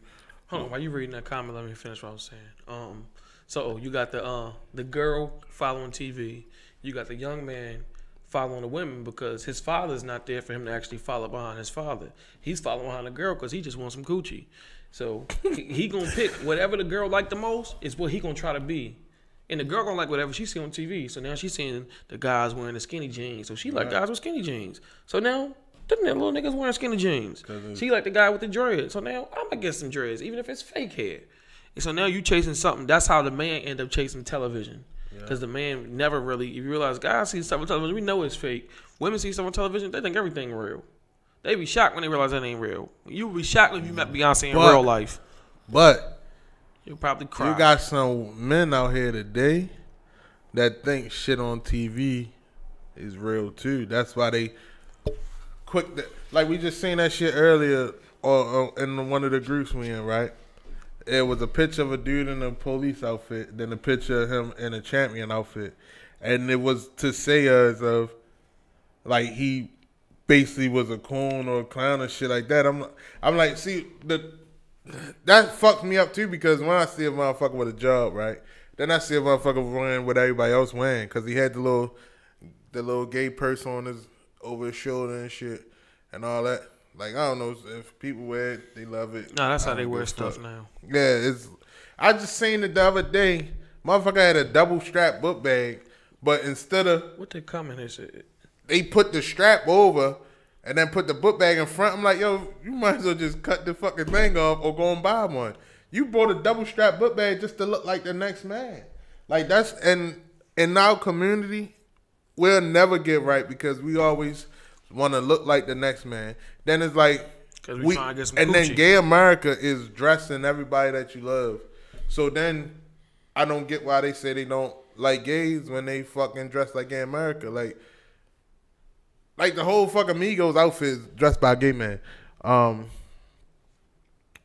Hold on, while you reading that comment, let me finish what I was saying. So you got the girl following TV, you got the young man following the women because his father's not there for him to actually follow behind his father. He's following behind the girl because he just wants some coochie. So he gonna pick whatever the girl like the most is what he gonna try to be. And the girl gonna like whatever she see on TV. So now she's seeing the guys wearing the skinny jeans. So she like guys with skinny jeans. So now them little niggas wearing skinny jeans. She like the guy with the dreads. So now I'm gonna get some dreads, even if it's fake hair. And so now you chasing something. That's how the man end up chasing television. Because the man never really, if you realize guys see stuff on television, we know it's fake. Women see stuff on television, they think everything real. They be shocked when they realize that ain't real. You would be shocked if you met Beyonce in real life. But you'll probably cry. You got some men out here today that think shit on TV is real too. That's why they quick. Like we just seen that shit earlier or in one of the groups we in, right? It was a picture of a dude in a police outfit, then a picture of him in a champion outfit. And it was to say as of, like, he basically was a coon or a clown or shit like that. I'm like, see, that fucks me up too because when I see a motherfucker with a job, right, then I see a motherfucker wearing what everybody else wearing because he had the little gay purse on over his shoulder and shit and all that. Like, I don't know if people wear it, they love it. No, that's how they wear stuff now. Yeah, I just seen it the other day. Motherfucker had a double strap book bag, but instead of what they coming is it? They put the strap over and then put the book bag in front. I'm like, yo, you might as well just cut the fucking thing off or go and buy one. You bought a double strap book bag just to look like the next man. Like that's and in our community, we'll never get right because we always want to look like the next man. Then it's like we trying to get some and coochie. Then gay America is dressing everybody that you love. So then I don't get why they say they don't like gays when they fucking dress like gay America. Like like the whole fucking Migos outfit is dressed by a gay man.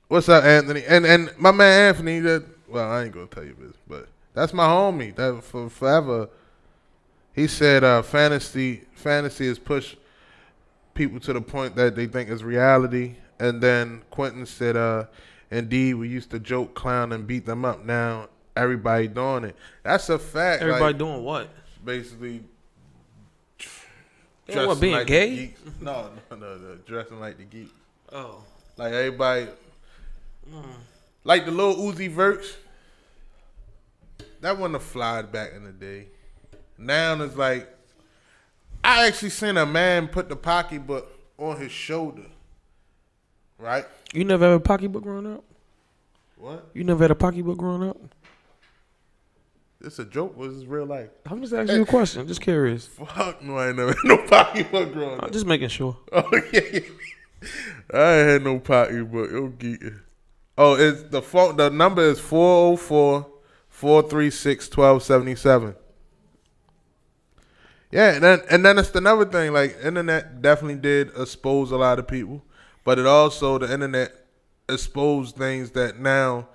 What's up, Anthony? And my man Anthony, I ain't gonna tell you this, but that's my homie. That for forever. He said fantasy is push people to the point that they think it's reality. And then Quentin said, indeed, we used to joke, clown, and beat them up. Now everybody doing it. That's a fact. Everybody doing what? Basically, You know what, being like gay? No, dressing like the geek. Oh. Like everybody, like the little Uzi Verts. That wasn't a fly back in the day. Now it's like, I actually seen a man put the pocketbook on his shoulder. Right? You never had a pocketbook growing up? What? You never had a pocketbook growing up? It's a joke. Was this real life? I'm just asking you a question. Just curious. Fuck no, I ain't never had no pocketbook growing up. I'm just making sure. Oh yeah. I ain't had no pocketbook. It was geeking. Oh, it's the phone. The number is 404-436-1277. Yeah, and then it's another thing. Like, internet definitely did expose a lot of people, but it also, the internet exposed things that now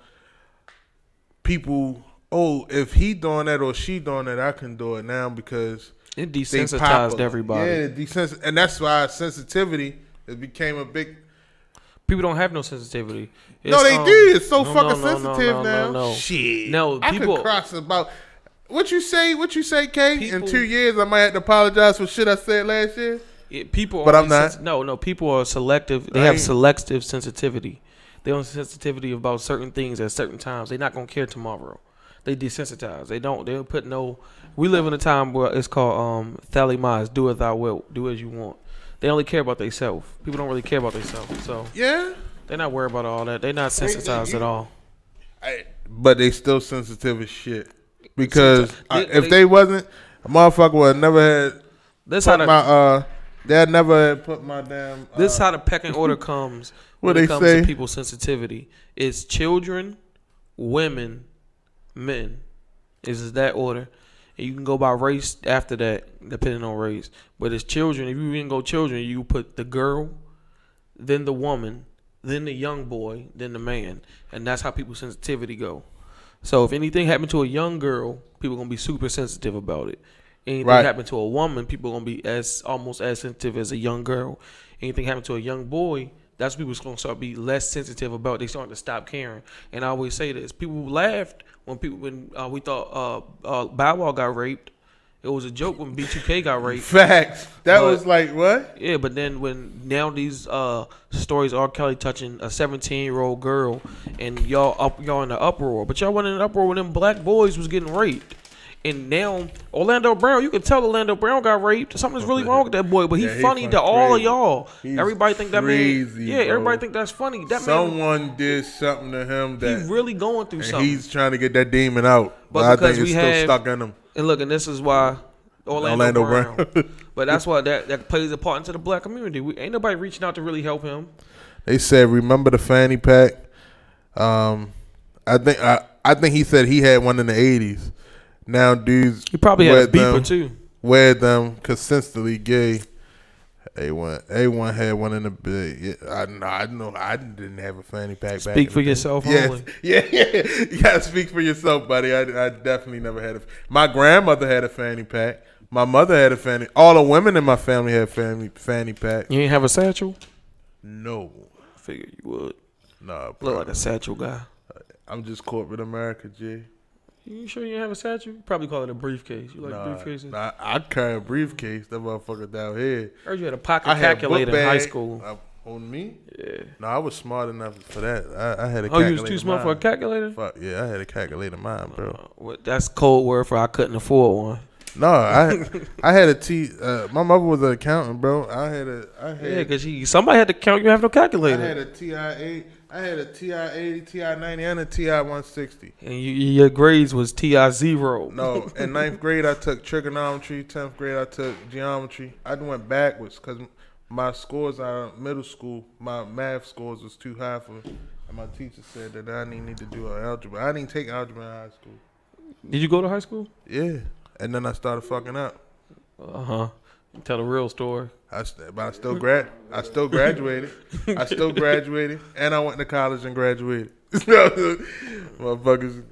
people, if he doing that or she doing that, I can do it now because it they desensitized popular. everybody. Yeah, and that's why sensitivity, it became a big. People don't have no sensitivity. No, they do. It's so fucking no, sensitive now. No. Shit. No, I people could cross about. What you say, Kay? People, in 2 years, I might have to apologize for shit I said last year. People, but I'm not. No. People are selective. They have selective sensitivity. They have sensitivity about certain things at certain times. They're not gonna care tomorrow. They desensitize. They don't. They'll put no. We live in a time where it's called thalimas. Do as thou wilt. Do as you want. They only care about themselves. People don't really care about themselves. So yeah, they're not worried about all that. They're not sensitized at all. But they still sensitive as shit. Because if they wasn't, a motherfucker would have never had. This how the, they'd never had put my damn. This how the pecking order comes. What when they it comes say? To people's sensitivity, it's children, women, men. Is that order? And you can go by race after that, depending on race. But it's children. If you even go children, you put the girl, then the woman, then the young boy, then the man, and that's how people's sensitivity go. So if anything happened to a young girl, people are gonna be super sensitive about it. Anything happened to a woman, people are gonna be almost as sensitive as a young girl. Anything happened to a young boy, that's what people's gonna start be less sensitive about. They starting to stop caring. And I always say this: people laughed when we thought Bow Wow got raped. It was a joke when B2K got raped. Facts. That was like what? Yeah, but then when now these stories R. Kelly touching a 17-year-old girl, and y'all in the uproar, but y'all went in an uproar when them black boys was getting raped. And now Orlando Brown, you can tell Orlando Brown got raped. Something's really wrong with that boy, but he's funny to all of y'all. Everybody think that crazy, man. Yeah, bro. Everybody think that's funny. That someone did something to him that he's really going through something. He's trying to get that demon out, but I think it's still stuck in him. And look, and this is why Orlando Brown. But that's why that plays a part into the black community. Ain't nobody reaching out to really help him. They said, remember the fanny pack? I think he said he had one in the 80s. Now dudes, he probably had a beeper too. Wear them consistently gay. A1 had one in the bed. Yeah, I know. I didn't have a fanny pack. Speak for yourself only. Yeah. You gotta speak for yourself, buddy. I definitely never had my grandmother had a fanny pack. My mother had a fanny. All the women in my family had fanny pack. You ain't have a satchel? No. I figured you would. Nah, look like a satchel guy. I'm just corporate America, G. You sure you didn't have a satchel? You probably call it a briefcase. You like briefcases? Nah, I carry a briefcase. That motherfucker down here. I heard you had a pocket calculator in high school. On me? Yeah. No, I was smart enough for that. I had a calculator. Oh, you was too smart for a calculator? Fuck yeah, I had a calculator mine, bro. That's code word for I couldn't afford one. No, I had a my mother was an accountant, bro. Yeah, because somebody had to count. You have no calculator. I had a TI-8. I had a TI-80, TI-90, and a TI-160. And your grades was TI-0. No, in 9th grade I took trigonometry. 10th grade I took geometry. I went backwards because my scores out of middle school, my math scores was too high for, and my teacher said that I didn't need to do algebra. I didn't take algebra in high school. Did you go to high school? Yeah, and then I started fucking up. Tell the real story. But I still graduated. I still graduated, and I went to college and graduated. Motherfuckers.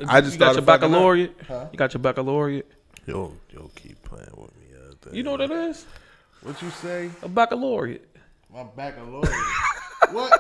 I just you got your baccalaureate. Huh? You got your baccalaureate. Yo, keep playing with me. You know what that is? What you say? A baccalaureate. My baccalaureate. What?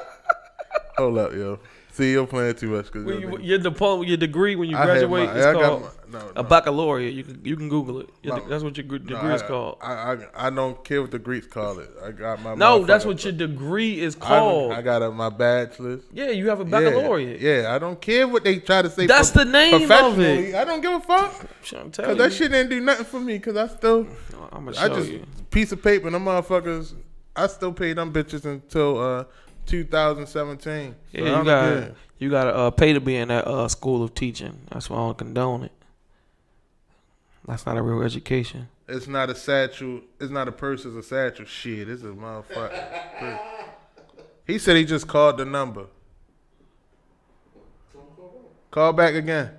Hold up, yo. See, you're playing too much. Cause Your diploma, your degree when you graduate is called a baccalaureate. You can Google it. That's what your degree is called. I don't care what the Greeks call it. I got my that's what your degree is called. I got my bachelor's. Yeah, you have a baccalaureate. Yeah, I don't care what they try to say. That's the name of it. I don't give a fuck. Because that shit didn't do nothing for me. Because I'm gonna show you. Piece of paper and them motherfuckers. I still pay them bitches until 2017. So yeah, you gotta pay to be in that school of teaching. That's why I don't condone it. That's not a real education. It's not a satchel. It's not a purse. It's a satchel. Shit, it's a motherfucker. He said he just called the number. Call back again.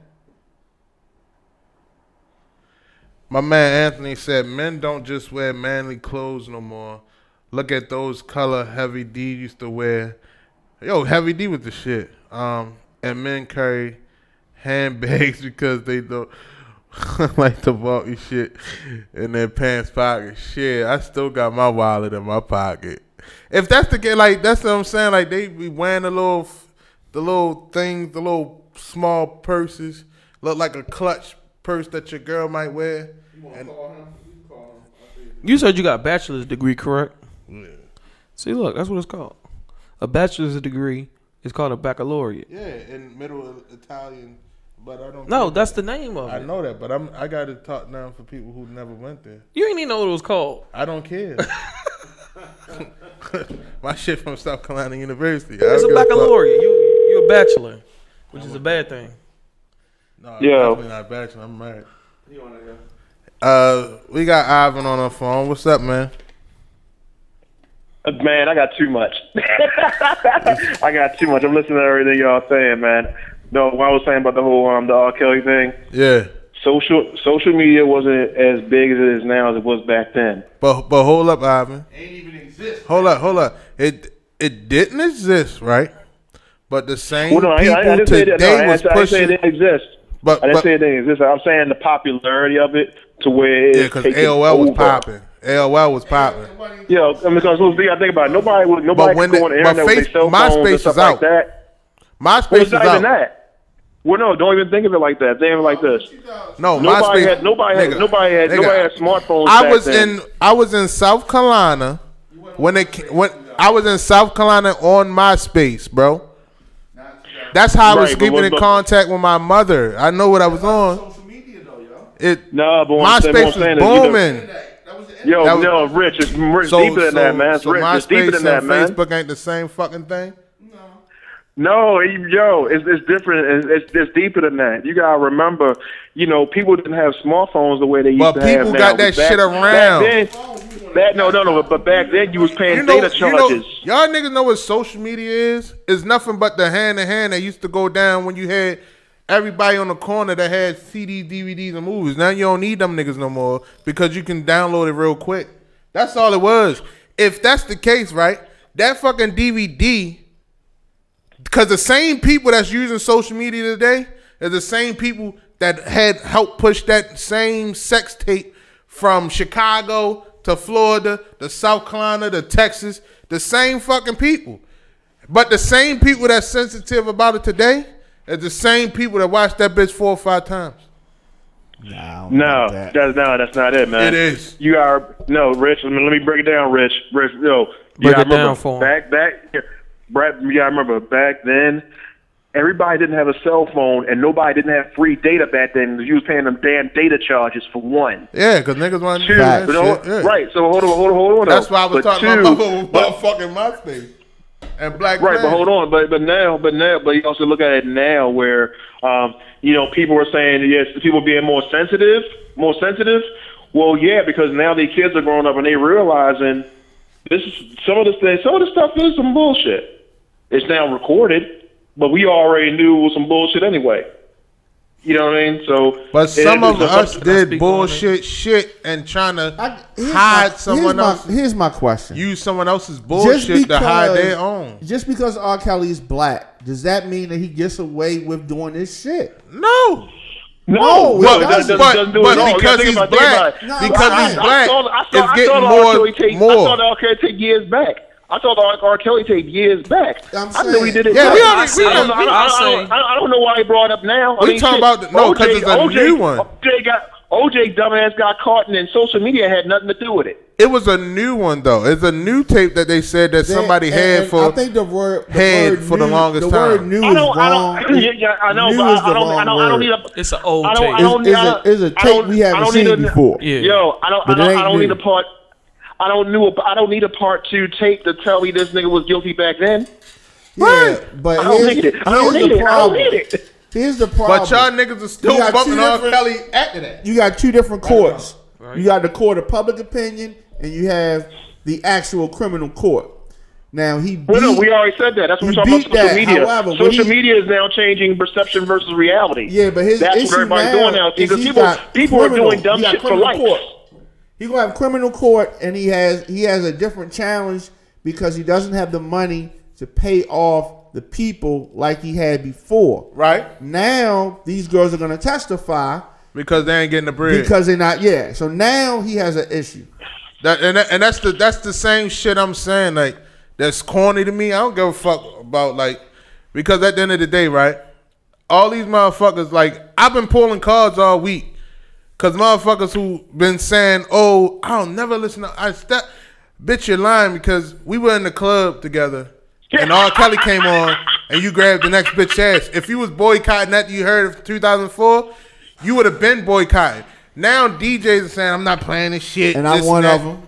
My man Anthony said men don't just wear manly clothes no more. Look at those color Heavy D used to wear. Yo, Heavy D with the shit. And men carry handbags because they don't like the bulky shit in their pants pocket. Shit, I still got my wallet in my pocket. If that's the case, like that's what I'm saying. Like they be wearing the little things, the little small purses, look like a clutch purse that your girl might wear. You want to call him? You can call him. You said you got a bachelor's degree, correct? Yeah. See, look, that's what it's called. A bachelor's degree is called a baccalaureate. Yeah, in Middle Italian, but I don't. No, that's the name of it. I know that, but I got to talk now for people who never went there. You ain't even know what it was called. I don't care. My shit from South Carolina University. It's a baccalaureate. You're a bachelor, which is a bad thing. No, I'm definitely not a bachelor. I'm married. You wanna go? We got Ivan on the phone. What's up, man? Man, I got too much. I got too much. I'm listening to everything y'all saying, man. No, what I was saying about the whole the R. Kelly thing. Yeah. Social media wasn't as big as it is now as it was back then. But hold up, Ivan. Ain't even exist. Hold up. It didn't exist, right? But the same people I didn't say that. today was pushing. I didn't say it didn't exist. I didn't say it didn't exist. I'm saying the popularity of it to where it's because AOL was popping. AOL was popping. Yeah, because you got to think about it. Nobody could go on the internet with their cell phones and stuff like that. MySpace is out. Not even that. Well, no, don't even think of it like that. Think of it like this. No, nobody MySpace. Nobody had smartphones. I was in South Carolina when I was in South Carolina on MySpace, bro. That's how I was keeping in contact with my mother. I know what I was on. Social media though, yo. MySpace was booming. No, Rich, it's deeper than that, man. It's deeper than that, man. Facebook ain't the same fucking thing. No, yo, it's different. It's deeper than that. You gotta remember, people didn't have smartphones the way they used to have now. But people got that shit around. But back then you was paying data charges. Y'all niggas know what social media is? It's nothing but the hand-to-hand that used to go down when you had everybody on the corner that had CDs, DVDs, and movies. Now you don't need them niggas no more because you can download it real quick. That's all it was. If that's the case, right, that fucking DVD, because the same people that's using social media today are the same people that had helped push that same sex tape from Chicago to Florida, to South Carolina, to Texas, the same fucking people. But the same people that's sensitive about it today are the same people that watch that bitch 4 or 5 times. No, that's not it, man. It is. You are Rich. Let me break it down, Rich. Break it down for him. Brad, you gotta remember back then, everybody didn't have a cell phone and nobody didn't have free data back then. You was paying them damn data charges for one. Yeah, because niggas wanted to do that shit. Yeah. Right, so hold on. That's why I was talking about motherfucking MySpace and Black Right, but hold on. But you also look at it now where, people were saying, yes, people being more sensitive. Well, yeah, because now the kids are growing up and they realizing some of the stuff is some bullshit. It's now recorded, but we already knew it was some bullshit anyway. You know what I mean? So, but some of us speak did on bullshit shit and trying to hide someone else. Here's my question. Use someone else's bullshit to hide their own. Just because R. Kelly is black, does that mean that he gets away with doing this shit? No. No, it doesn't do it but all. because he's black, it's getting more. I saw the R. Kelly tape years back. I saw the R. Kelly tape years back. I knew he did it. Yeah, I don't know why he brought it up now. We talking about because it's a new one. OJ dumbass got caught, and then social media had nothing to do with it. It was a new one though. It's a new tape that they said that somebody had for. I think the word for the longest time. The word "new" is wrong. I know, but I don't need a. It's an old tape. It's a tape we haven't seen before. Yeah. Yo, I don't need a part. I don't need a part 2 tape to tell me this nigga was guilty back then. Yeah, but I don't need it. I don't need it. Here's the problem. But y'all niggas are still bumping R. Kelly after that. You got 2 different courts. Right. You got the court of public opinion, and you have the actual criminal court. Now he beat, no, we already said that. That's what we're talking about social media. However, social media is now changing perception versus reality. Yeah, but that's what everybody's doing now. Because people are doing dumb shit for likes. He's gonna have criminal court, and he has a different challenge because he doesn't have the money to pay off the people like he had before. Right. Now these girls are gonna testify because they ain't getting the bread. Because they're not. Yeah. So now he has an issue. And that's the same shit I'm saying. Like that's corny to me. I don't give a fuck about because at the end of the day, right? All these motherfuckers I've been pulling cards all week. Cause motherfuckers who been saying, "Oh, I'll never listen to," bitch, you're lying because we were in the club together, and R. Kelly came on, and you grabbed the next bitch ass. If you was boycotting that you heard of 2004, you would have been boycotting. Now DJs are saying, "I'm not playing this shit," and I'm one of them.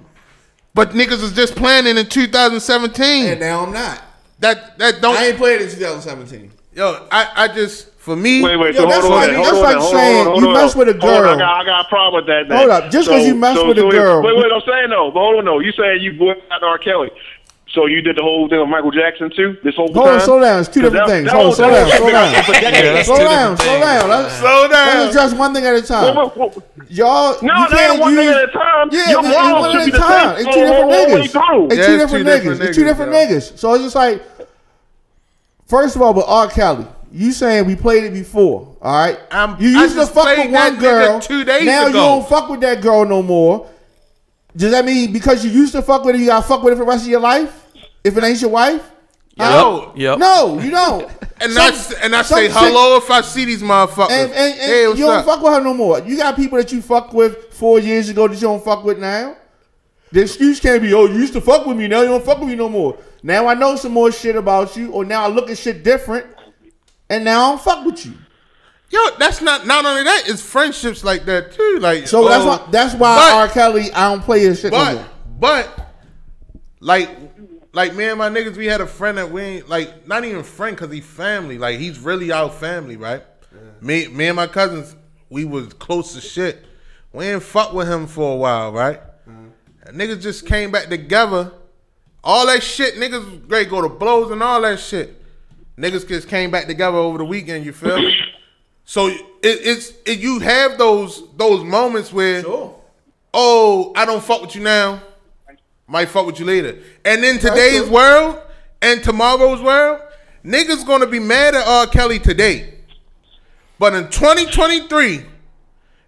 But niggas was just playing it in 2017, and now I'm not. That don't. I ain't played it in 2017. Yo, I just. For me, wait. So hold on. That's like saying you mess with a girl. I got a problem with that. Hold up, just because you mess with a girl. Wait. I'm saying no. But hold on, no. You saying you boycotted R. Kelly. So you did the whole thing with Michael Jackson too? This whole time? Hold on, slow down. It's 2 different things. Slow down. Let's address one thing at a time. Y'all, no, that ain't one thing at a time. Yeah, your morals should be the same. It's 2 different niggas. It's 2 different niggas. So it's just like, first of all, with R. Kelly, you saying we played it before, all right? You used to fuck with one girl. 2 days now ago. You don't fuck with that girl no more. Does that mean because you used to fuck with her, you gotta fuck with her for the rest of your life? If it ain't your wife? No. Yep. No, you don't. And I say hello if I see these motherfuckers. And hey, you don't fuck with her no more. You got people that you fucked with 4 years ago that you don't fuck with now. The excuse can't be, oh, you used to fuck with me, now you don't fuck with me no more. Now I know some more shit about you, or now I look at shit different. And now I don't fuck with you. Yo, that's not only that, it's friendships like that too. So that's why R. Kelly, I don't play his shit no more. But like me and my niggas, we had a friend that we ain't not even friend because he family. He's really our family, right? Yeah. Me and my cousins, we was close as shit. We ain't fuck with him for a while, right? And niggas just came back together. All that shit, niggas great go to blows and all that shit. Niggas just came back together over the weekend, you feel me? So you have those moments where, oh, I don't fuck with you now, might fuck with you later. And in today's world and tomorrow's world, niggas gonna be mad at R. Kelly today. But in 2023,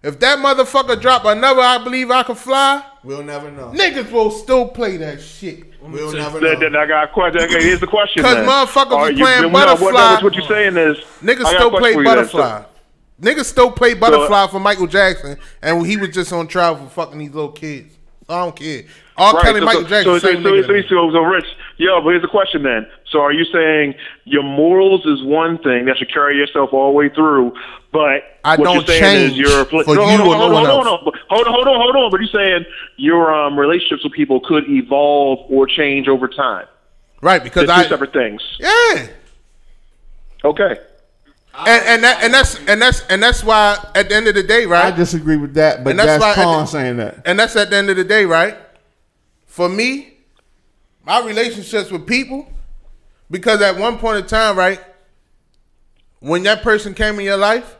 if that motherfucker drop another I Believe I Can Fly, we'll never know. Niggas will still play that shit. We'll never know. Then I got a question. Okay, here's the question. Because motherfuckers is playing Butterfly. What you're saying is niggas still play Butterfly. Niggas still play Butterfly for Michael Jackson, and he was just on trial for fucking these little kids. So I don't care. R. Kelly, Michael Jackson, same nigga. So Rich, but here's the question then. So are you saying your morals is one thing that should carry yourself all the way through, but I what don't you're saying change is your for you or no one else. Hold on. But you're saying your relationships with people could evolve or change over time. Right, because They're two separate things. Yeah. Okay. And that's why at the end of the day, right? I disagree with that, but that's Con saying that. And that's at the end of the day, right? For me, my relationships with people, because at one point in time, right, when that person came in your life,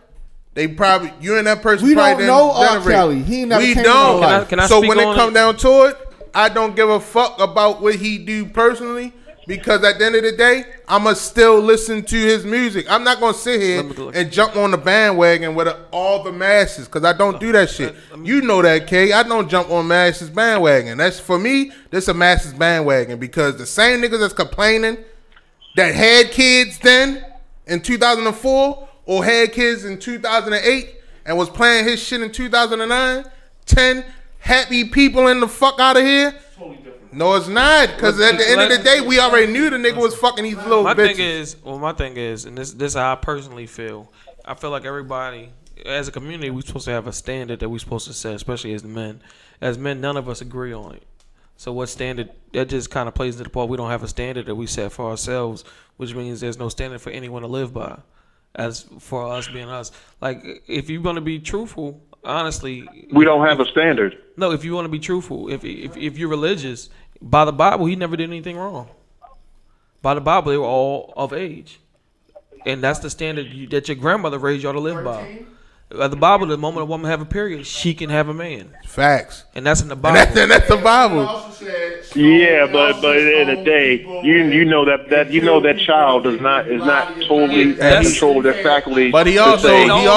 You and that person We probably don't know R. generate. Kelly. He never We came in our don't. life. Can I So speak when it on come it? down to it, I don't give a fuck about what he do personally. Because at the end of the day, I'ma still listen to his music. I'm not gonna sit here and jump on the bandwagon with all the masses, because I don't do that shit. You know that, K. I don't jump on masses bandwagon. That's for me. This a masses bandwagon because the same niggas that's complaining that had kids then in 2004 or had kids in 2008 and was playing his shit in 2009, 10 happy people in the fuck out of here. No, it's not. Because at the end of the day, we already knew the nigga was fucking these little bitches. My thing is, and this is how I personally feel. I feel like everybody, as a community, we're supposed to have a standard that we're supposed to set, especially as men. As men, none of us agree on it. So what standard, that just kind of plays into the part. We don't have a standard that we set for ourselves, which means there's no standard for anyone to live by. As for us being us. Like, if you're going to be truthful, honestly, we don't have a standard. No, if you want to be truthful, if you're religious, by the Bible, he never did anything wrong. By the Bible, they were all of age, and that's the standard that your grandmother raised y'all to live by. The Bible, the moment a woman have a period, she can have a man. Facts. And that's in the Bible. And that's the Bible. Yeah, but at the end of the day, you know that child is not totally controlled their faculty. But he also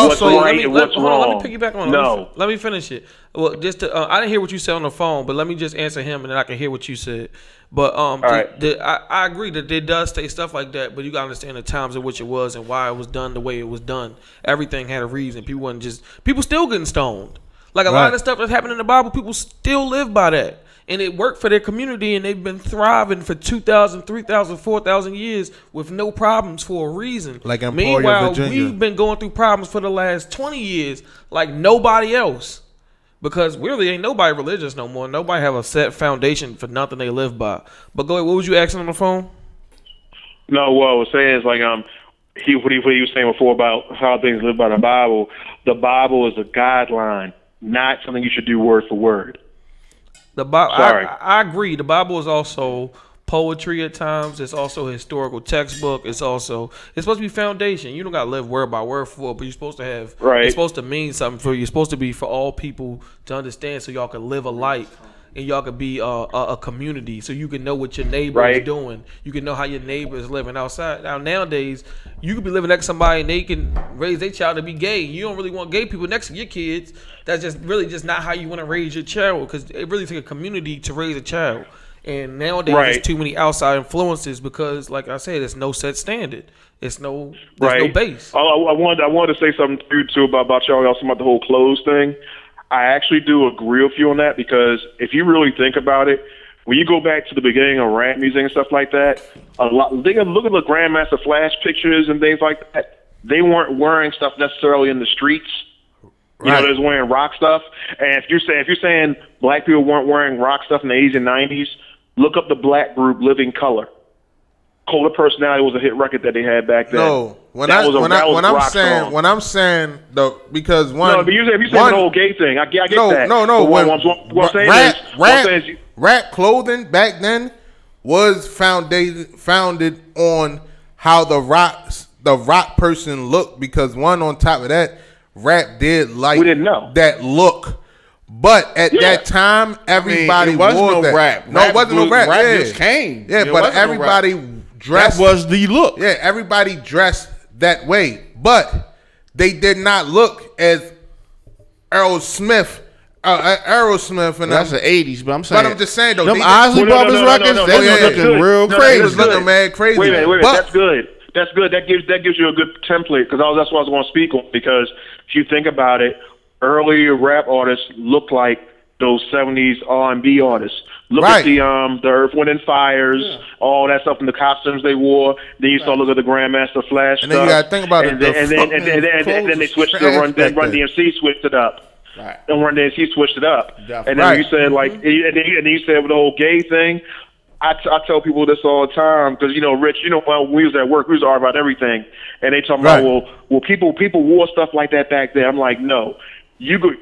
what's right and what's wrong. Let me piggyback on it. No, let me finish it. Well, just I didn't hear what you said on the phone, but let me just answer him, and then I can hear what you said. But I agree that it does say stuff like that, but you gotta understand the times in which it was and why it was done the way it was done. Everything had a reason. People still getting stoned. Like a lot of the stuff that's happened in the Bible, people still live by that. And it worked for their community, and they've been thriving for 2,000, 3,000, 4,000 years with no problems for a reason. Like Emporia, Meanwhile, Virginia. we've been going through problems for the last 20 years like nobody else. Because really ain't nobody religious no more. Nobody have a set foundation for nothing they live by. But go ahead, what was you asking on the phone? No, what I was saying is like what he was saying before about how things live by the Bible. The Bible is a guideline, not something you should do word for word. The Bible, Sorry. I agree. The Bible is also poetry at times. It's also a historical textbook. It's supposed to be foundation. You don't got to live word by word for it, but you're supposed to have. Right. It's supposed to mean something for you. You're supposed to be for all people to understand, so y'all can live a life. And y'all could be a community, so you can know what your neighbor is doing. You can know how your neighbor is living outside. Now, nowadays, you could be living next to somebody and they can raise their child to be gay. You don't really want gay people next to your kids. That's just really just not how you want to raise your child, because it really takes a community to raise a child. And nowadays, there's too many outside influences because, like I said, there's no set standard. There's no base. I wanted to say something to you too about y'all also about the whole clothes thing. I actually do agree with you on that, because if you really think about it, when you go back to the beginning of rap music and stuff like that, look at the Grandmaster Flash pictures and things like that. They weren't wearing stuff necessarily in the streets. You know, they was wearing rock stuff. And if you're saying black people weren't wearing rock stuff in the 80s and 90s, look up the black group Living Color. Color Personality was a hit record that they had back then. No, when I'm saying because one. No, but if you say the whole gay thing, I get that. No. What I'm saying is rap clothing back then was founded on how the rock person looked, because one, on top of that, rap did like we didn't know that look. But at that time, everybody wore that. Rap. No, it wasn't no rap. Rap just came. Yeah, but everybody dressed. That was the look. Yeah, everybody dressed that way. But they did not look as Aerosmith. And That's the 80s, but I'm saying. But I'm just saying, though. Them Isley Brothers records, they was looking real crazy. They was looking mad crazy. Wait a minute. That's good. That's good. That gives you a good template, because that's what I was going to speak on. Because if you think about it, earlier rap artists looked like those 70s R&B artists. Look at the Earth, Wind and Fires, all that stuff, and the costumes they wore. Then you start looking at the Grandmaster Flash and stuff. then you got to think about it. And then they switched to Run DMC switched it up. Right. And Run DMC switched it up. Definitely. And then you said and then you said with the whole gay thing. I tell people this all the time, because Rich, when we was at work, we was arguing about everything, and they talking about well people wore stuff like that back then. I'm like, no.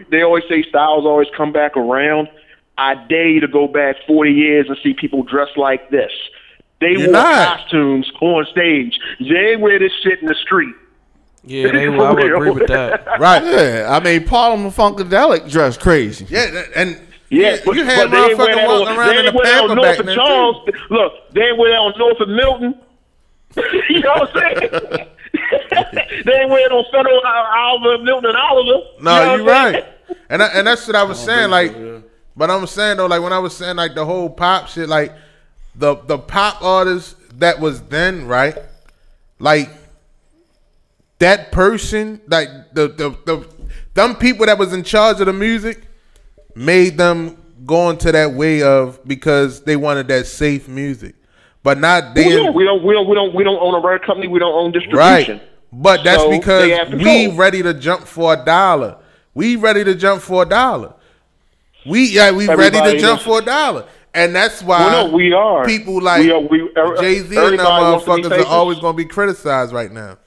They always say styles always come back around. I dare you to go back 40 years and see people dressed like this. They wore costumes on stage. They wear this shit in the street. Yeah, they will. I would agree with that. Right. Yeah, I mean, Parliament Funkadelic dressed crazy. Yeah, and Yeah, you had motherfuckers walking around in the pamper back then Charles. too. Look, they ain't wear that on North and Milton. You know what I'm saying? They ain't wear it on Federal, Oliver, Milton, and Oliver. No, you're right. And that's what I was saying. Like, but I'm saying though, like when I was saying like the whole pop shit, like the pop artists that was then, right? Like that person, like them people that was in charge of the music made them go into that way of because they wanted that safe music. But not then. We don't own a record company. We don't own distribution. Right. But that's So because we ready to jump for $1. We ready to jump for $1. We ready to jump for $1. And that's why we are. People like Jay-Z and them motherfuckers are always going to be criticized right now.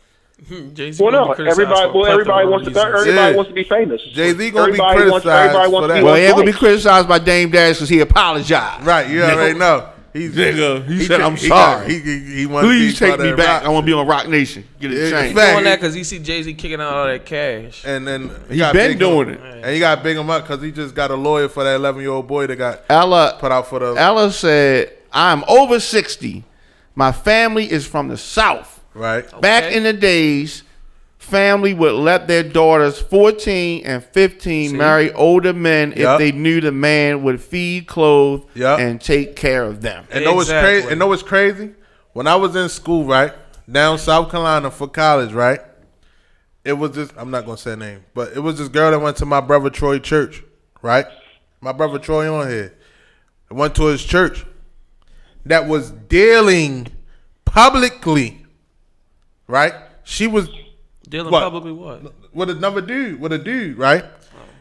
Jay-Z everybody wants to be famous. Jay-Z going to be criticized for that. Well, he ain't going to be criticized by Dame Dash because he apologized. Right, you already know. He said, I'm sorry. He Please take me back. I want to be on Rock Nation. Get it changed. He's doing that because he see Jay-Z kicking out all that cash. And then he's been doing it. And you got to big him up because he just got a lawyer for that 11-year-old boy that got put out for the. Ella said, I'm over 60. My family is from the South. Right. Back in the days, family would let their daughters 14 and 15 marry older men if they knew the man would feed, clothe, and take care of them. And know what's crazy? And know what's crazy? When I was in school, right, down South Carolina for college, right, it was this, I'm not going to say her name, but it was this girl that went to my brother Troy church, right? My brother Troy on here. I went to his church that was dealing publicly, right? She was dealing publicly what? With another dude, with a dude, right?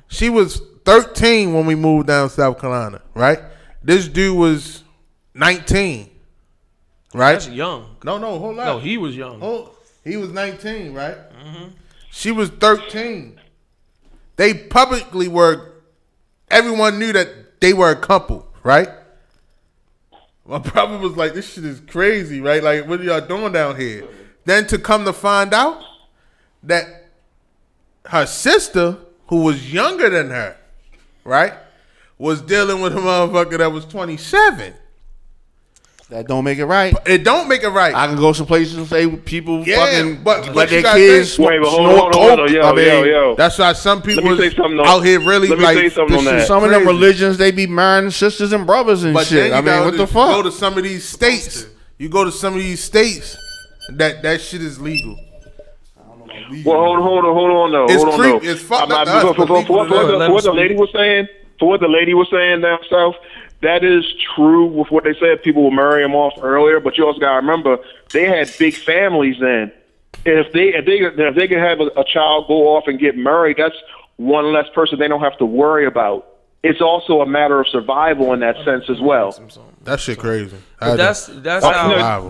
She was 13 when we moved down South Carolina, right? This dude was 19, right? That's young. No, hold on. No, he was young. He was 19, right? Mm-hmm. She was 13. They publicly were, everyone knew that they were a couple, right? My brother was like, this shit is crazy, right? Like, what are y'all doing down here? Then to come to find out that her sister, who was younger than her, right, was dealing with a motherfucker that was 27. That don't make it right. It don't make it right. I can go some places and say people fucking but let their kids snort coke. Yo. That's why some people out here really like some of them religions, they be marrying sisters and brothers and shit. I mean, what the fuck? Go to some of these states. You go to some of these states that shit is legal. Well, hold on though. It's hold on creep. though. It's fucked up. For what the lady was saying down south, that is true with what they said. People will marry them off earlier, but you also got to remember they had big families then. If they could have a child go off and get married, that's one less person they don't have to worry about. It's also a matter of survival in that sense as well. That shit crazy. But that's how.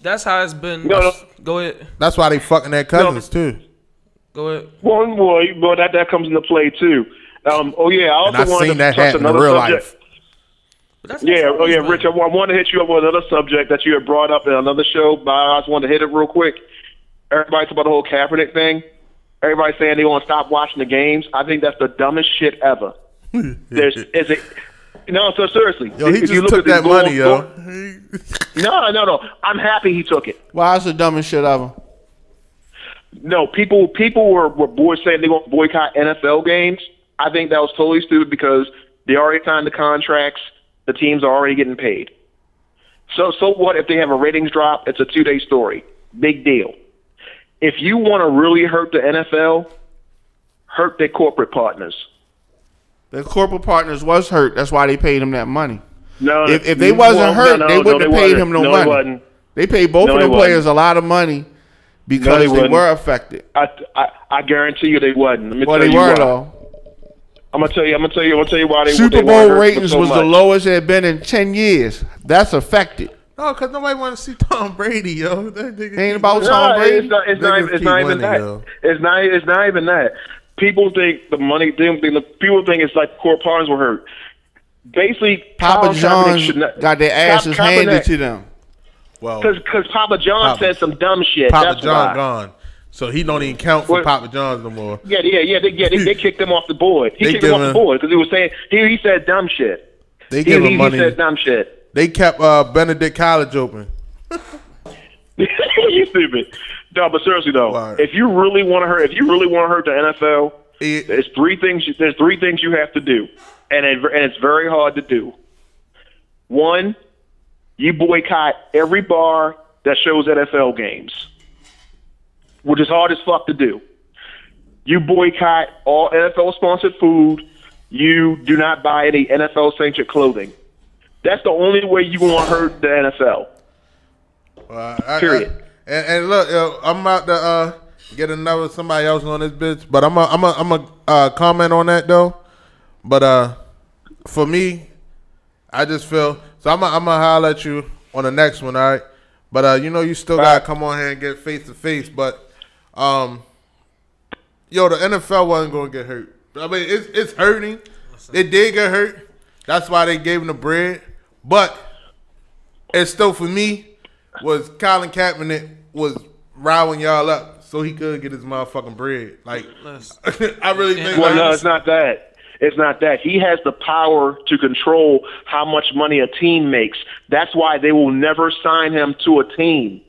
That's how it's been. No. Go ahead. That's why they fucking their cousins too. Go ahead. Well, that comes into play too. I also wanted to touch another subject. Rich, I wanted to hit you up with another subject that you had brought up in another show, but I just wanted to hit it real quick. Everybody talking about the whole Kaepernick thing. Everybody saying they want to stop watching the games. I think that's the dumbest shit ever. No, so seriously. Yo, he just took that money, yo. No. I'm happy he took it. Why is the dumbest shit ever? No, people were saying they want to boycott NFL games. I think that was totally stupid because they already signed the contracts. The teams are already getting paid. So what if they have a ratings drop? It's a 2-day story. Big deal. If you want to really hurt the NFL, hurt their corporate partners. The corporate partners was hurt. That's why they paid him that money. No, if they wasn't hurt, they wouldn't have paid him no money. They paid both of them players a lot of money because they were affected. I guarantee you they wasn't. Well, they were though. I'm gonna tell you why they Super Bowl ratings was the lowest it had been in 10 years. That's affected. No, because nobody want to see Tom Brady, yo. Ain't about Tom Brady. It's not even that. It's not even that. People think the money. People think it's like core partners were hurt. Basically, Papa John's got their asses handed to them. Well, because Papa John said some dumb shit. Papa John gone. So he don't even count for Papa John's no more. Yeah. They kicked him off the board. He kicked him off the board because he was saying he said dumb shit. They give him money. He said dumb shit. They kept Benedict College open. You stupid. No, but seriously though, Wow. if you really want to hurt the NFL, there's three things you have to do, and it's very hard to do. One, you boycott every bar that shows NFL games, which is hard as fuck to do. You boycott all NFL-sponsored food. You do not buy any NFL-sanctioned clothing. That's the only way you want to hurt the NFL. Period. And look, I'm about to get somebody else on this bitch, but I'm a comment on that though. But for me, I just feel so. I'm gonna holler at you on the next one, all right? But you still gotta come on here and get face to face. But the NFL wasn't gonna get hurt. I mean, it's hurting. It did get hurt. That's why they gave him the bread. But it's still, for me, was Colin Kaepernick was riling y'all up so he could get his motherfucking bread. Like, I really think. Well, no, it's not that. It's not that. He has the power to control how much money a team makes. That's why they will never sign him to a team.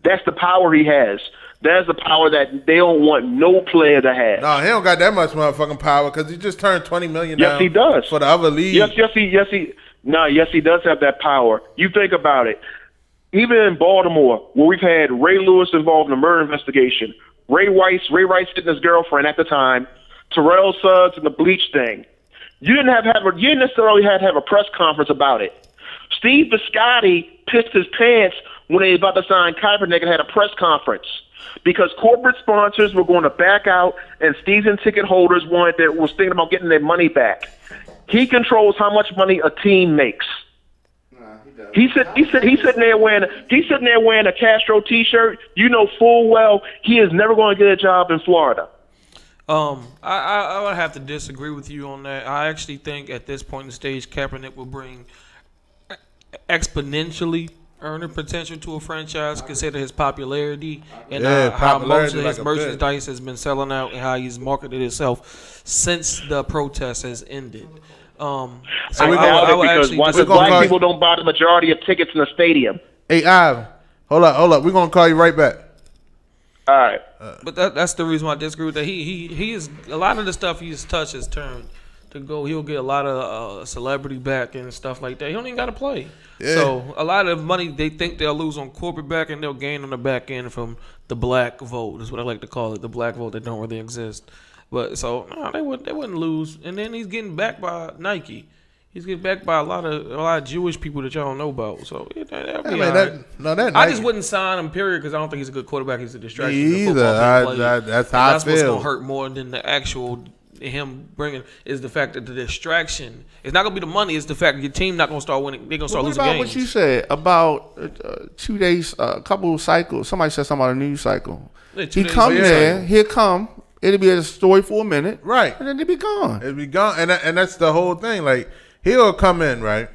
That's the power he has. That's the power that they don't want no player to have. No, he don't got that much motherfucking power because he just turned $20 million down. Yes, he does. For the other league. Yes, he does have that power. You think about it. Even in Baltimore, where we've had Ray Lewis involved in a murder investigation, Ray Rice getting his girlfriend at the time, Terrell Suggs and the bleach thing. You didn't necessarily have to have a press conference about it. Steve Biscotti pissed his pants when they were about to sign Kaepernick and had a press conference because corporate sponsors were going to back out and season ticket holders was thinking about getting their money back. He controls how much money a team makes. He's sitting there wearing a Castro T-shirt. You know full well he is never going to get a job in Florida. I would have to disagree with you on that. I actually think at this point in the stage, Kaepernick will bring exponentially earning potential to a franchise, consider his popularity and how most of his merchandise has been selling out and how he's marketed himself since the protest has ended. So because black people don't buy the majority of tickets in the stadium. Hey, Ivan, hold up. We're gonna call you right back. All right. But that's the reason why I disagree with that. He is a lot of the stuff he's touched has turned to go. He'll get a lot of celebrity back and stuff like that. He don't even got to play. Yeah. So a lot of money they think they'll lose on corporate back and they'll gain on the back end from the black vote. Is what I like to call it, the black vote that don't really exist. But so no, they wouldn't lose. And then he's getting backed by Nike. He's getting backed by a lot of Jewish people that y'all don't know about. So that'll be all right. I just wouldn't sign him, period, because I don't think he's a good quarterback. He's a distraction. Me either. That's how I feel. That's what's gonna hurt more than the actual him bringing is the fact that the distraction. It's not gonna be the money. It's the fact that your team not gonna start winning. They're gonna start losing games. What about what you said about 2 days, a couple of cycles? Somebody said something about a news cycle. He come there. He'll come. It'll be a story for a minute, right? And then it'll be gone. It'll be gone, and that's the whole thing. Like he'll come in, right?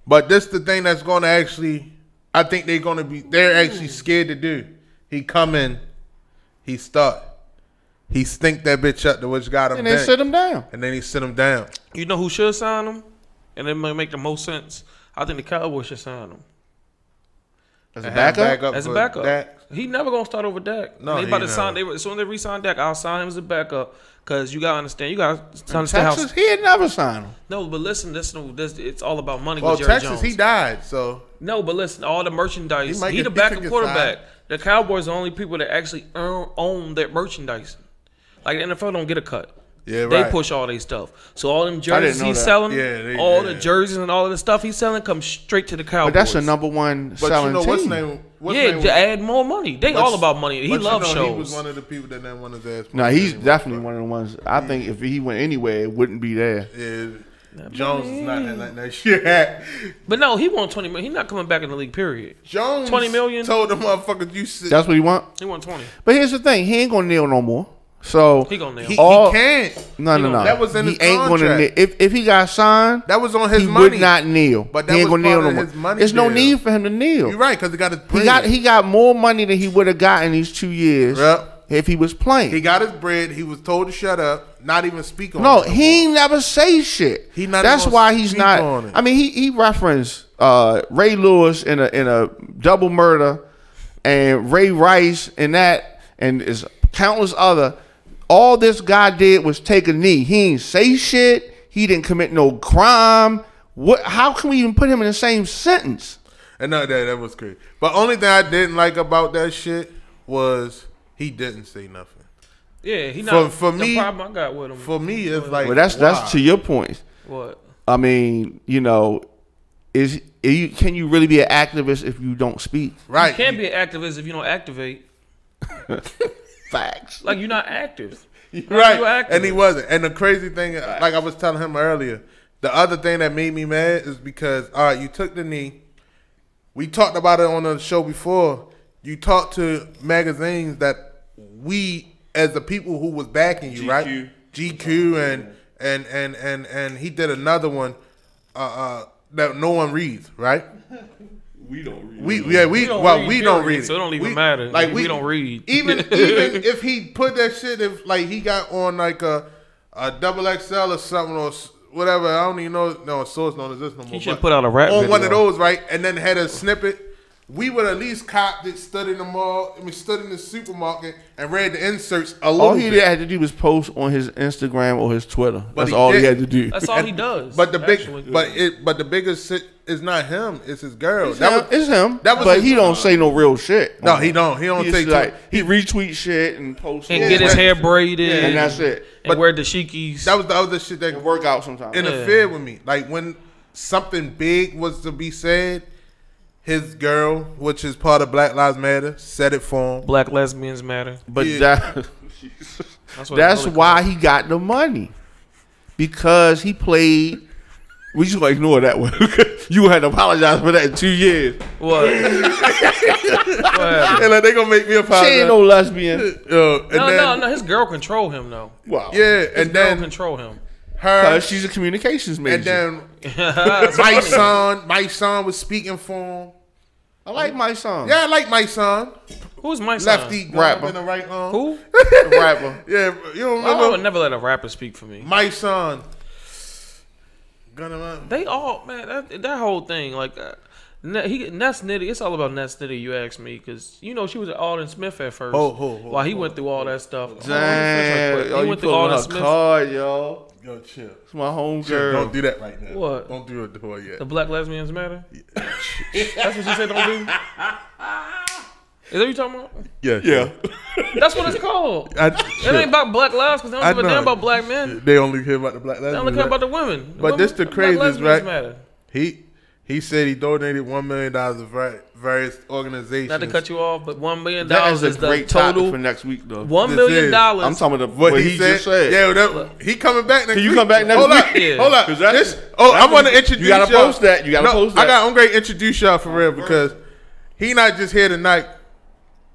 But this the thing that's going to actually, I think they're actually scared to do. He come in, he start, he stink that bitch up to which got him, and then sit him down, and then he sit him down. You know who should sign him, and it might make the most sense. I think the Cowboys should sign him. As a backup? As a backup. Dak. He never going to start over Dak. No, they about to sign. As soon as they re-sign Dak, I'll sign him as a backup because you got to understand. You got to understand Texas, he had never signed him. No, but listen, it's all about money well, with Jerry Texas, Jones. He died, so. No, but listen, all the merchandise. He the backup quarterback. The Cowboys are the only people that actually own that merchandise. Like the NFL don't get a cut. Yeah, they right. push all their stuff. So all them jerseys he's selling, the jerseys and all of the stuff he's selling comes straight to the Cowboys. But that's the number one selling team. What's to add more money. They all about money. He loves shows. He was one of the people that didn't want his ass. No, he's definitely one of the ones. I think if he went anywhere, it wouldn't be there. Yeah. Jones is not letting that shit. But no, he won $20 million. He's not coming back in the league, period. Jones $20 million. Told the motherfuckers you sit. That's what he want? He won 20. But here's the thing. He ain't going to kneel no more. So He gonna nail. He All- can't. no. That was in he his ain't gonna contract. kneel. If he got signed, That was on his he money. would not kneel. But that he ain't was gonna kneel part no of more. his money There's no deal. need for him to kneel. You're right, because he got his bread. He got more money than he would have gotten these 2 years Yep. if he was playing. He got his bread. He was told to shut up, not even speak on No, it. he ain't never say shit. He not That's even why he's speak not. on it. I mean, he referenced Ray Lewis in a double murder, and Ray Rice in that, and is countless other. All this guy did was take a knee. He ain't say shit. He didn't commit no crime. What? How can we even put him in the same sentence? And no, that was crazy. But only thing I didn't like about that shit was he didn't say nothing. Yeah, he not. For the me- problem I got with him. For me, it's like Well, that's to your point. What? I mean, you know, can you really be an activist if you don't speak? right. You can't be an activist if you don't activate. Facts. Like you're not active. right. you active? And he wasn't. And the crazy thing, like I was telling him earlier, the other thing that made me mad is because all right, you took the knee. We talked about it on the show before. You talked to magazines that we, as the people who was backing you, right? GQ and he did another one that no one reads, right? We don't read. We don't read, it. so it don't even matter. Like we don't read. Even if he put that shit, if like he got on like a double XL or something or whatever, I don't even know. No, source known as this no more. He should put out a rap on video. one of those, right? And then had a snippet. We would at least copped it, stood in the mall, stood in the supermarket, and read the inserts a little All he bit. had to do was post on his Instagram or his Twitter. But That's he all he didn't. had to do. That's all he does. But the actually. but the biggest shit is not him. It's his girl. It's him. that was but his- he don't say no real shit. No, he don't. He don't He's take like he retweet shit and post and it. get his hair braided. and that's it. And But- wear dashikis. That was the other shit that And work out sometimes. interfered with me. Like when something big was to be said, his girl, which is part of Black Lives Matter, said it for him. Black lesbians matter. But Yeah. That's, what that's it's really why called. he got the money. Because he played. We just gonna ignore that one. You had to apologize for that in 2 years. What? What happened? And like, they gonna make me She apologize. ain't no lesbian. And No. His girl control him though. Wow. Yeah, His and girl then control him. her, Because she's a communications major. and then That's my funny. son was speaking for him. I like my song. Yeah, I like my son. Who's my son? Lefty Rapper. going in the right arm. Who? The rapper. Yeah, you don't I would remember never let a rapper speak for me. my son. Gonna They all man that whole thing like Ness Nitty. It's all about Ness Nitty. You ask me because you know she was at Alden Smith at first. While he went through all that stuff. Damn. He Oh, you went put through on Alden her Smith. card, yo. Yo, chill. It's my home Chill. girl. Don't do that right now. What? Don't do it to her yet. The Black Lesbians Matter. That's what you said. Don't do. Is that what you talking about? Yeah. That's what it's called. It ain't about black lives because they don't give a damn about black men. They only care about the black They lesbians. only care right? about the women. But this the Black craziest, lesbians right? Matter. He said he donated $1 million to various organizations. Not to cut you off, but $1 million That is a is the great topic total. for next week, though. $1 This million. is. I'm talking about what what he just said. Yeah, he coming back next Can you week. come back next Hold week? Up. Yeah. Hold up. 'Cause that's- I want to introduce You gotta y'all. post that. You gotta post that. I'm going to introduce y'all for real because he not just here tonight.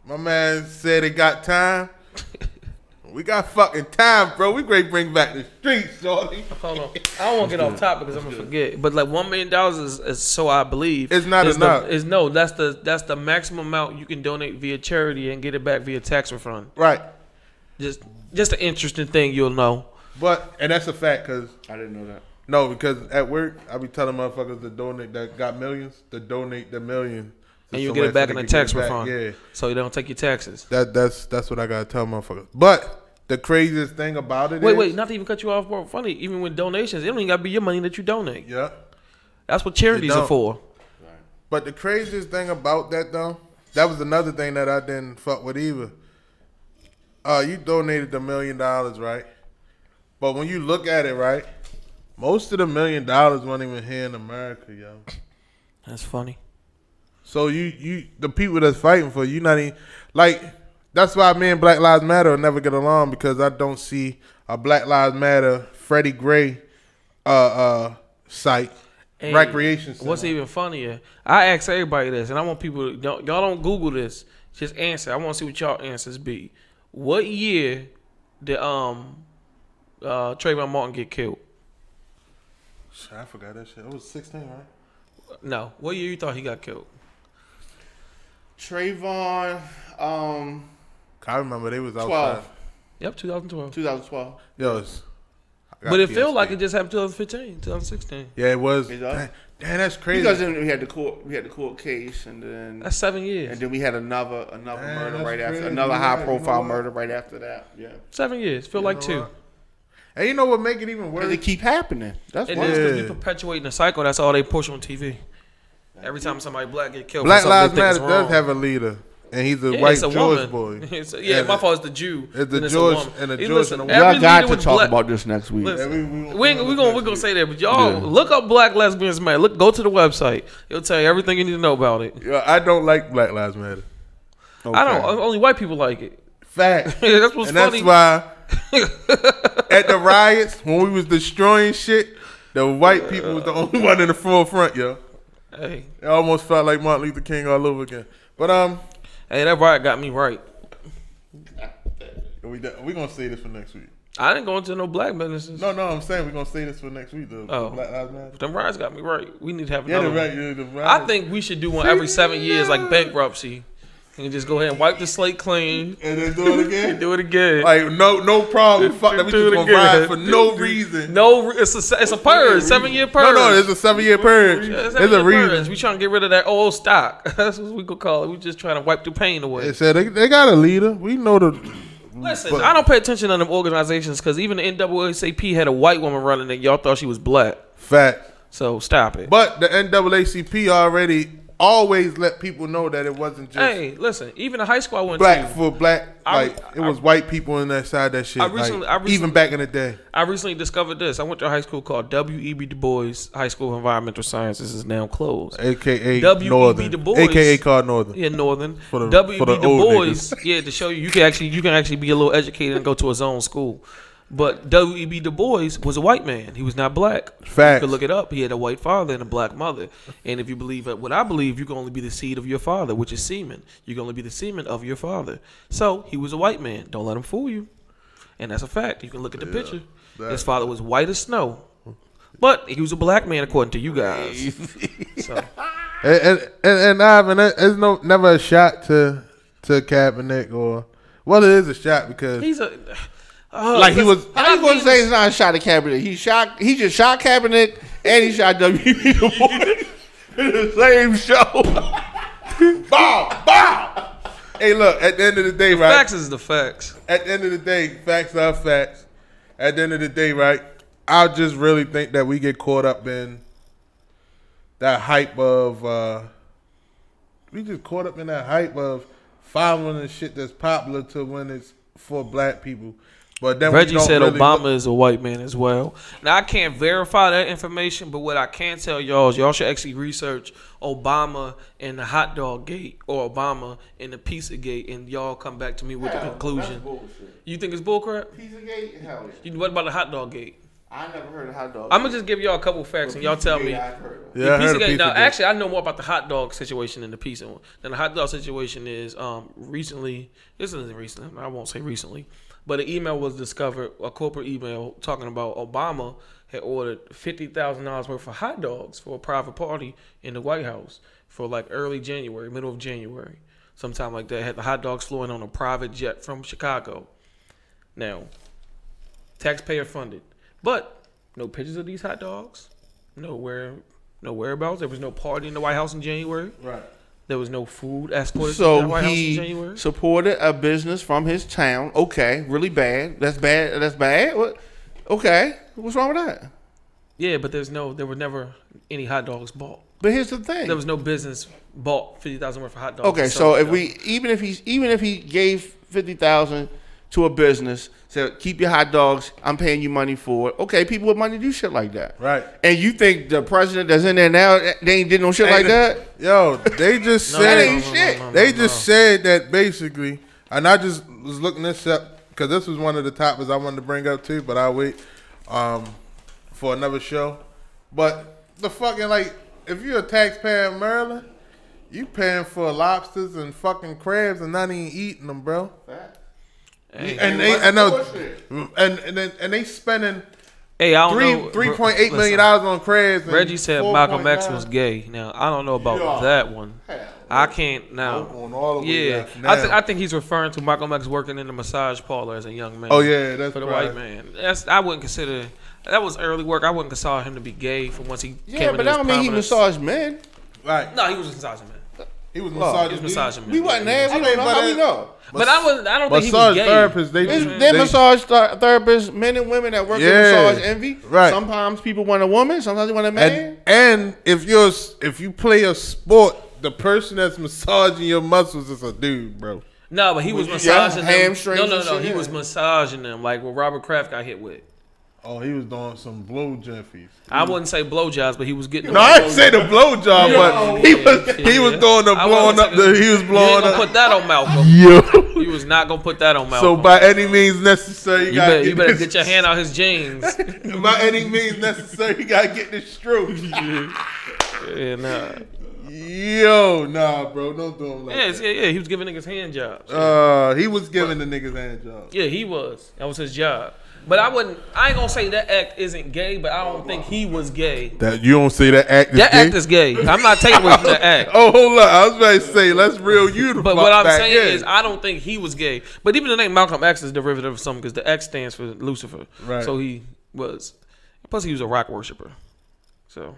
My man said he got time. We got fucking time, bro. We great bring back the streets, shorty. Hold on. I don't want to get off topic because I'm gonna forget. But like $1 million is so I believe It's not enough. That's the maximum amount you can donate via charity and get it back via tax refund. Right. Just an interesting thing you'll know. And that's a fact because I didn't know that. no, because at work I be telling motherfuckers to donate that got millions to donate the million. And you get it back in the tax refund. Yeah. So you don't take your taxes. That's what I gotta tell motherfuckers. But the craziest thing about it is Wait, not to even cut you off, bro. Funny, even with donations, it don't even gotta be your money that you donate. Yeah. That's what charities are for. But the craziest thing about that though, that was another thing that I didn't fuck with either. You donated the $1 million, right? But when you look at it, right, most of the $1 million wasn't even here in America, yo. That's funny. So you the people that's fighting for you not even like that's why me and Black Lives Matter will never get along because I don't see a Black Lives Matter Freddie Gray site Hey, recreation center. What's even funnier? I ask everybody this, and I want people to y'all don't Google this. Just answer. I want to see what y'all answers be. What year did Trayvon Martin get killed? I forgot that shit. It was 16, right? No. What year you thought he got killed? Trayvon, I remember they was 12. outside. Yep, 2012. 2012. Yo, But it felt like it just happened 2015, 2016. Yeah, it was. It does? Damn, that's crazy. Because then we had the court case, and then That's 7 years. and then we had another murder that's right after, crazy. another You're high right. profile You know what? murder right after that. Yeah, 7 years. Feel like 2. And you know what make it even because worse? it keep happening. That's It why. is because we perpetuating the cycle. That's all they push on TV. Every time somebody black get killed, Black for something Lives they think is Matter does wrong. have a leader, and he's a Yeah, white it's a Jewish woman. boy. Yeah, And my fault is the Jew. It's the and Jewish woman. and the Hey, Jewish listen, and a every woman. Y'all got leader to was talk black- about this next week. Listen, we're gonna say that, but y'all look up Black Lesbians Matter. Go to the website. It'll tell you everything you need to know about it. Yeah, I don't like Black Lives Matter. I don't. Only white people like it. Fact. That's what's And funny. that's why at the riots when we was destroying shit, the white people was the only one in the forefront, yo. Hey, It almost felt like Martin Luther King all over again. But hey, that riot got me right. we gonna say this for next week. I didn't go into no black businesses. No, I'm saying we're gonna say this for next week though. Oh. Black Lives Matter. Them riots got me right. We need to have Yeah, another the one. right. Yeah, the right. I think we should do one every 7 years, like bankruptcy, and just go ahead and wipe the slate clean and then do it again. and do it again. Like no problem. Fuck that. We Do just it gonna again. ride for no reason. No, it's a purge, 7 year purge. No, it's a 7-year purge. Yeah, There's a reason. purge. We trying to get rid of that old stock. That's what we could call it. We just trying to wipe the pain away. They said they got a leader. We know the. Listen, but- I don't pay attention to them organizations because even the NAACP had a white woman running it. Y'all thought she was black. Fact. So stop it. But the NAACP already always let people know that it wasn't just Hey, listen, even the high school I went black to, for black. It was white people in that side that shit. Even back in the day. I recently discovered this. I went to a high school called W.E.B. Du Bois High School of Environmental Sciences. Is now closed. AKA W.E.B. Northern. Du Bois. AKA called Northern. Yeah, Northern. For the W.E.B. Du old Bois. niggas. Yeah, to show you can actually be a little educated and go to a zone school. But W.E.B. Du Bois was a white man. He was not black. Facts. You could look it up. He had a white father and a black mother. And if you believe what I believe, you can only be the seed of your father, which is semen. You can only be the semen of your father. So he was a white man. Don't let him fool you. And that's a fact. You can look at the picture. His father was white as snow. But he was a black man according to you guys. So And Ivan, there's never a shot to Kaepernick or it is a shot because he's a like he was. How you gonna say it's not a shot at Kaepernick? He just shot Kaepernick and he shot W.E.B. Du Bois in the same show. Bow, bow. Hey, look. At the end of the day, right? facts is the facts. At the end of the day, facts are facts. At the end of the day, right? I just really think that we get caught up in that hype of. We just caught up in that hype of following the shit that's popular to when it's for black people. But then Reggie we don't said really Obama is a white man as well. Now I can't verify that information, but what I can tell y'all is y'all should actually research Obama and the hot dog gate or Obama and the pizza gate, and y'all come back to me with the conclusion. You think it's bullcrap? Pizza gate? Hell yeah. What about the hot dog gate? I never heard of hot dog. I'm gonna just give y'all a couple facts and y'all tell me. Yeah, I The heard pizza of gate, pizza now, gate. actually, I know more about the hot dog situation than the pizza one. Then the hot dog situation is recently. This isn't recently. I won't say recently, but an email was discovered, a corporate email talking about Obama had ordered $50,000 worth of hot dogs for a private party in the White House for like early January, middle of January, sometime like that. Had the hot dogs flowing on a private jet from Chicago. Now, taxpayer funded, but. No pictures of these hot dogs. No whereabouts. There was no party in the White House in January. Right. There was no food escorted to the So White House in he January. supported a business from his town. Okay, really bad. That's bad. That's bad. What? Okay, what's wrong with that? Yeah, but there were never any hot dogs bought. But here's the thing. There was no business bought $50,000 worth of hot dogs. Okay, to so sell if them. even if he gave $50,000 to a business, said keep your hot dogs, I'm paying you money for it. Okay, people with money do shit like that. Right. And you think the president that's in there now, they ain't did no shit like that? Yo, they just No, said that ain't shit. they just said that basically, and I just was looking this up because this was one of the topics I wanted to bring up too, but I'll wait for another show. But the fucking like, if you're a taxpayer in Maryland, you paying for lobsters and fucking crabs and not even eating them, bro. and they spending Hey, I don't know. $3.8 million on crabs. Reggie said 4.9. Malcolm X was gay. Now I don't know about that one. I can't now. Yeah, I think he's referring to Malcolm X working in the massage parlor as a young man. Oh yeah, that's for the right. white man. I wouldn't consider that was early work. I wouldn't consider him to be gay from once he came but into that his don't mean he prominence. massaged men. Right. No, he was massaging man. He was He massaging. was massaging man. We wasn't there. We don't know how we know. But I don't think he was Massage gay. therapists, They massage therapists, men and women that work in massage envy. Right. Sometimes people want a woman. Sometimes they want a man. And if you play a sport, the person that's massaging your muscles is a dude, bro. No, but he was massaging them. hamstrings and No. shit, He yeah. was massaging them like what Robert Kraft got hit with. Oh, he was doing some blow jeffies. I wouldn't say blowjobs, but he was getting. No, I didn't say the blow job, but he was doing the blowing up. He was You blowing ain't gonna up. put that on Malcolm. Yo. You was not gonna put that on So Malcolm. by any means necessary, you better get your hand out his jeans. By any means necessary, you gotta get this stroke. Yeah, nah. Yo, nah, bro, don't do him like that. Yeah. He was giving niggas hand jobs. He was giving the niggas hand jobs. Yeah, he was. That was his job. But I ain't gonna say that act isn't gay, but I don't think he was gay. That you don't say that act is That gay? act is gay. I'm not taking away from that act. Oh, hold up. I was about to say, let's reel you the But fuck what I'm back saying in. is, I don't think he was gay. But even the name Malcolm X is derivative of something because the X stands for Lucifer. Right. So he was. Plus, he was a rock worshiper. So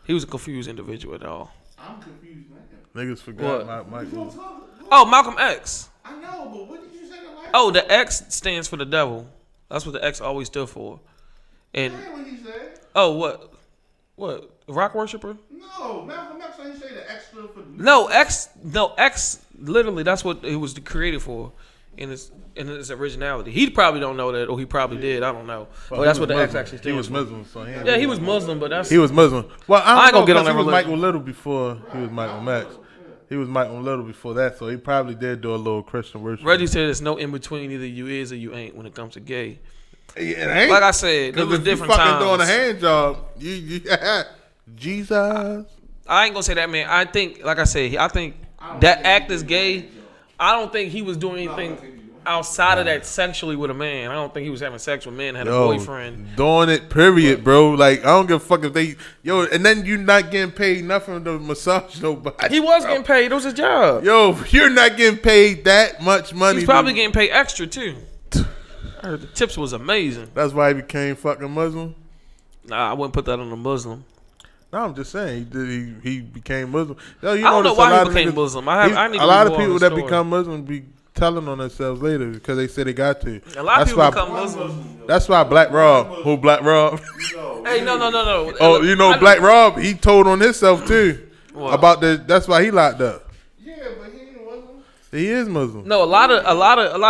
he was a confused individual at all. I'm confused, man. Niggas forgot What? Michael. Oh, Malcolm X. I know, but what did you say? Oh, the X stands for the devil. That's what the X always stood for. And What he said? oh, what? Rock worshiper? No, Malcolm X ain't say the X stood for. No, X. Literally, that's what it was created for, in its originality. He probably don't know that, or he probably did. I don't know. But that's what the X actually He stands was for. Muslim, so Yeah, he was Muslim, but that's He was Muslim. Well, I ain't gonna get on he that was religion. Michael Little before he was Michael Max. He was Michael Little before that, so he probably did do a little Christian worship. Reggie said there's no in between. Either you is or you ain't when it comes to gay. It ain't. Like I said, there was if you different fucking times. doing a hand job, you Jesus. I ain't gonna say that, man. I think, like I said, I think that act is gay. I don't think he was doing anything outside of that sexually with a man. I don't think he was having sex with men. Had a boyfriend. Doing it, period, bro. Like, I don't give a fuck if they, and then you not getting paid nothing to massage nobody. He was getting paid. It was his job. Yo, you're not getting paid that much money. He's probably getting paid extra too. I heard the tips was amazing. That's why he became fucking Muslim. Nah, I wouldn't put that on the Muslim. No, I'm just saying he became Muslim. Yo, I don't know why he became Muslim. I need a to lot read of more people of the that story. become Muslim be telling on themselves later because they say they got to. A lot of That's people why- become Muslim. That's why Black Rob, who Black Rob? Hey, no. Oh, you know Black Rob, he told on himself too What? about that's why he locked up. Yeah, but he ain't Muslim. He is Muslim. No, a lot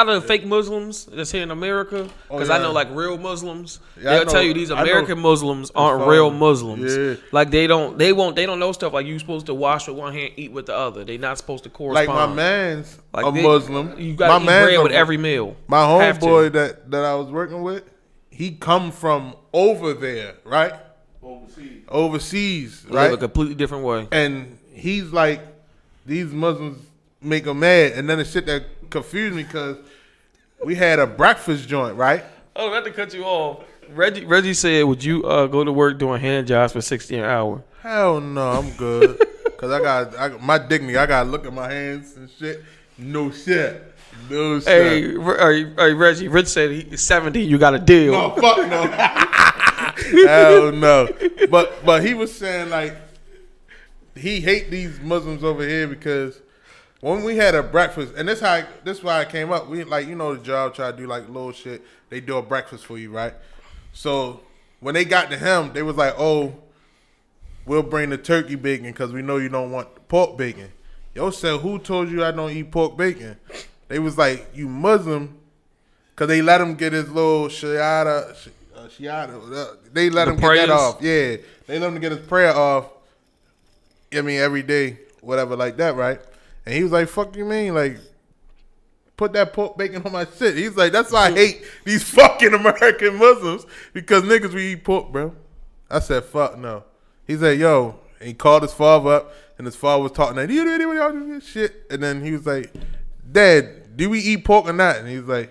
of fake Muslims that's here in America. Because I yeah. know like real Muslims, Yeah, I they'll know- tell you these I know- American Muslims aren't fine. real Muslims. Yeah. Like they don't know stuff like you supposed to wash with one hand, eat with the other. They not supposed to Like correspond. my man's Like a they- Muslim. You got to eat bread with every meal. My Have to. homeboy that I was working with, he come from over there, right? Overseas, Live right? a completely different way. And he's like, these Muslims make him mad. And then the shit that confused me because we had a breakfast joint, right? Oh, not to cut you off. Reggie said, "Would you go to work doing hand jobs for $60 an hour?" Hell no, I'm good. Cause I got my dignity. I gotta look at my hands and shit. No shit. No shit. Hey, Reggie. Rich said he's 70. You got a deal. No, fuck no. Hell no. But he was saying like he hate these Muslims over here because when we had a breakfast, and this why it came up. We like the job try to do like little shit. They do a breakfast for you, right? So when they got to him, they was like, "Oh, we'll bring the turkey bacon because we know you don't want pork bacon." Yo said, "Who told you I don't eat pork bacon?" They was like, "You Muslim," because they let him get his little shahada. They let him get that off. Yeah, they let him get his prayer off. I mean, every day, whatever, like that, right? And he was like, "Fuck you mean, like." Put that pork bacon on my shit. He's like, that's why I hate these fucking American Muslims because niggas we eat pork, bro. I said, fuck no. He said, yo, and he called his father up, and his father was talking like, shit. And then he was like, Dad, do we eat pork or not? And he was like,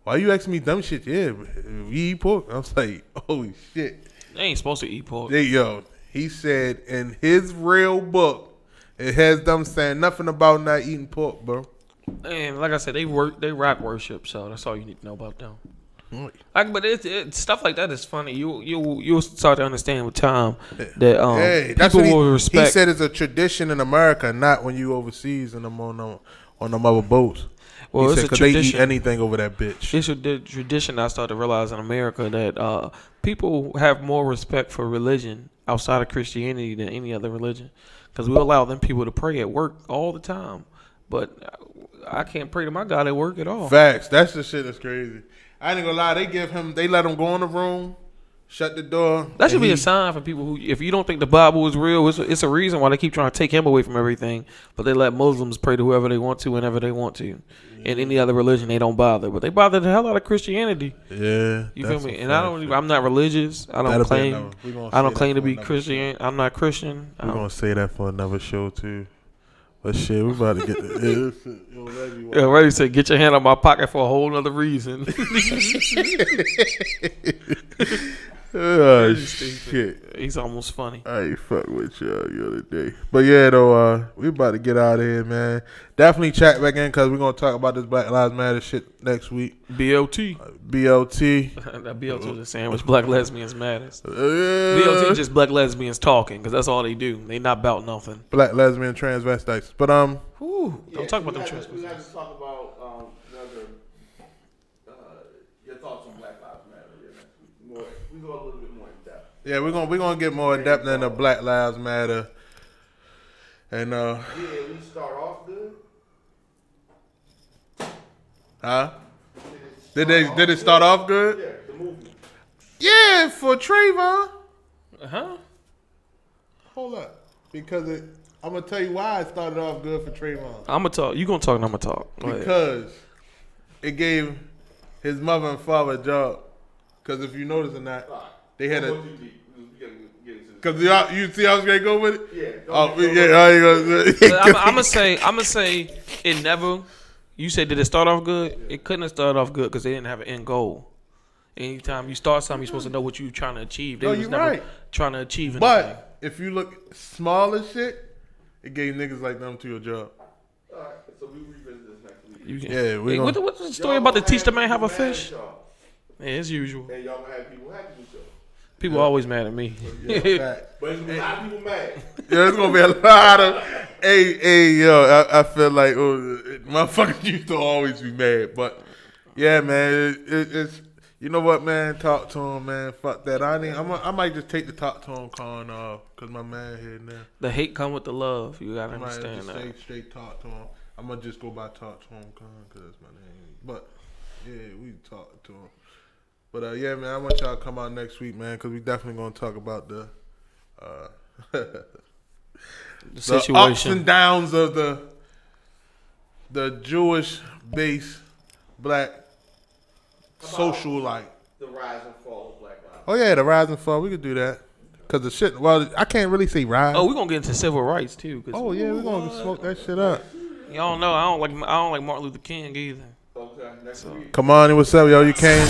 why you asking me dumb shit? Yeah, we eat pork. I was like, holy shit. They ain't supposed to eat pork. He said in his real book, it has them saying nothing about not eating pork, bro. And like I said, they rock worship, so that's all you need to know about them. But it's stuff like that is funny. You'll start to understand with time that that's people what will respect. He said it's a tradition in America, not when you overseas and them on them other boats. Well, he it's said, a 'cause tradition. they eat anything over that bitch. It's a tradition I started to realize in America that people have more respect for religion outside of Christianity than any other religion, because we allow them people to pray at work all the time, but I can't pray to my God at work at all. Facts. That's the shit that's crazy. I ain't gonna lie. They let him go in the room, shut the door. That should be a sign for people who, if you don't think the Bible is real, it's a reason why they keep trying to take him away from everything. But they let Muslims pray to whoever they want to, whenever they want to. In any other religion, they don't bother. But they bother the hell out of Christianity. Yeah, you feel me? And I'm not religious. I don't claim to be Christian. I'm not Christian. We're gonna say that for another show too. But shit, we about to get the Reggie said, "Get your hand out my pocket for a whole nother reason." Oh shit, he's almost funny. I ain't fuck with y'all the other day, but yeah, though, we about to get out of here, man. Definitely check back in because we're gonna talk about this Black Lives Matter shit next week. BLT. That BLT is a sandwich. Black lesbians matters. BLT just black lesbians talking because that's all they do. They not about nothing. Black lesbian transvestites, but don't talk about them transvestites. We have to talk about your thoughts on Black Lives Matter. We go a little bit more in depth. Yeah, we're gonna get more in depth than the Black Lives Matter. And we start off good. Huh? Did it start off good? Yeah, the movie. Yeah, for Trayvon. Hold up, because I'm gonna tell you why it started off good for Trayvon. I'm gonna talk. You gonna talk and I'm gonna talk. Because it gave his mother and father a job. Because if you notice or not, they had a. Because you see how I was gonna go with it. Yeah. I'm gonna say it never. You said, did it start off good? It couldn't have started off good because they didn't have an end goal. Anytime you start something, you're supposed to know what you're trying to achieve. They was never trying to achieve anything. But if you look small as shit, it gave niggas like them to a job. All right, so we revisit this next week. What's the story about to teach the man how to fish? Yeah, as usual. And y'all gonna have people happy with y'all. People always mad at me. But it's gonna be a lot of people mad. Yeah, it's gonna be a lot of. Yo, I feel like motherfuckers used to always be mad, but yeah, man, it's you know what, man, talk to him, man. Fuck that. I might just take the talk to him con off because my man here now. The hate come with the love. You gotta understand that. Say straight talk to him. I'm gonna just go by talk to him con because that's my name. But yeah, we talk to him. But yeah, man, I want y'all to come out next week, man, because we definitely gonna talk about the situation, the ups and downs of the Jewish-based black social life. The rise and fall of Black Lives. Oh yeah, the rise and fall. We could do that because the shit. Well, I can't really say rise. Oh, we're gonna get into civil rights too. Oh yeah, we're gonna smoke that shit up. Y'all know I don't like Martin Luther King either. Okay, next week. Come on, what's up, yo? You came.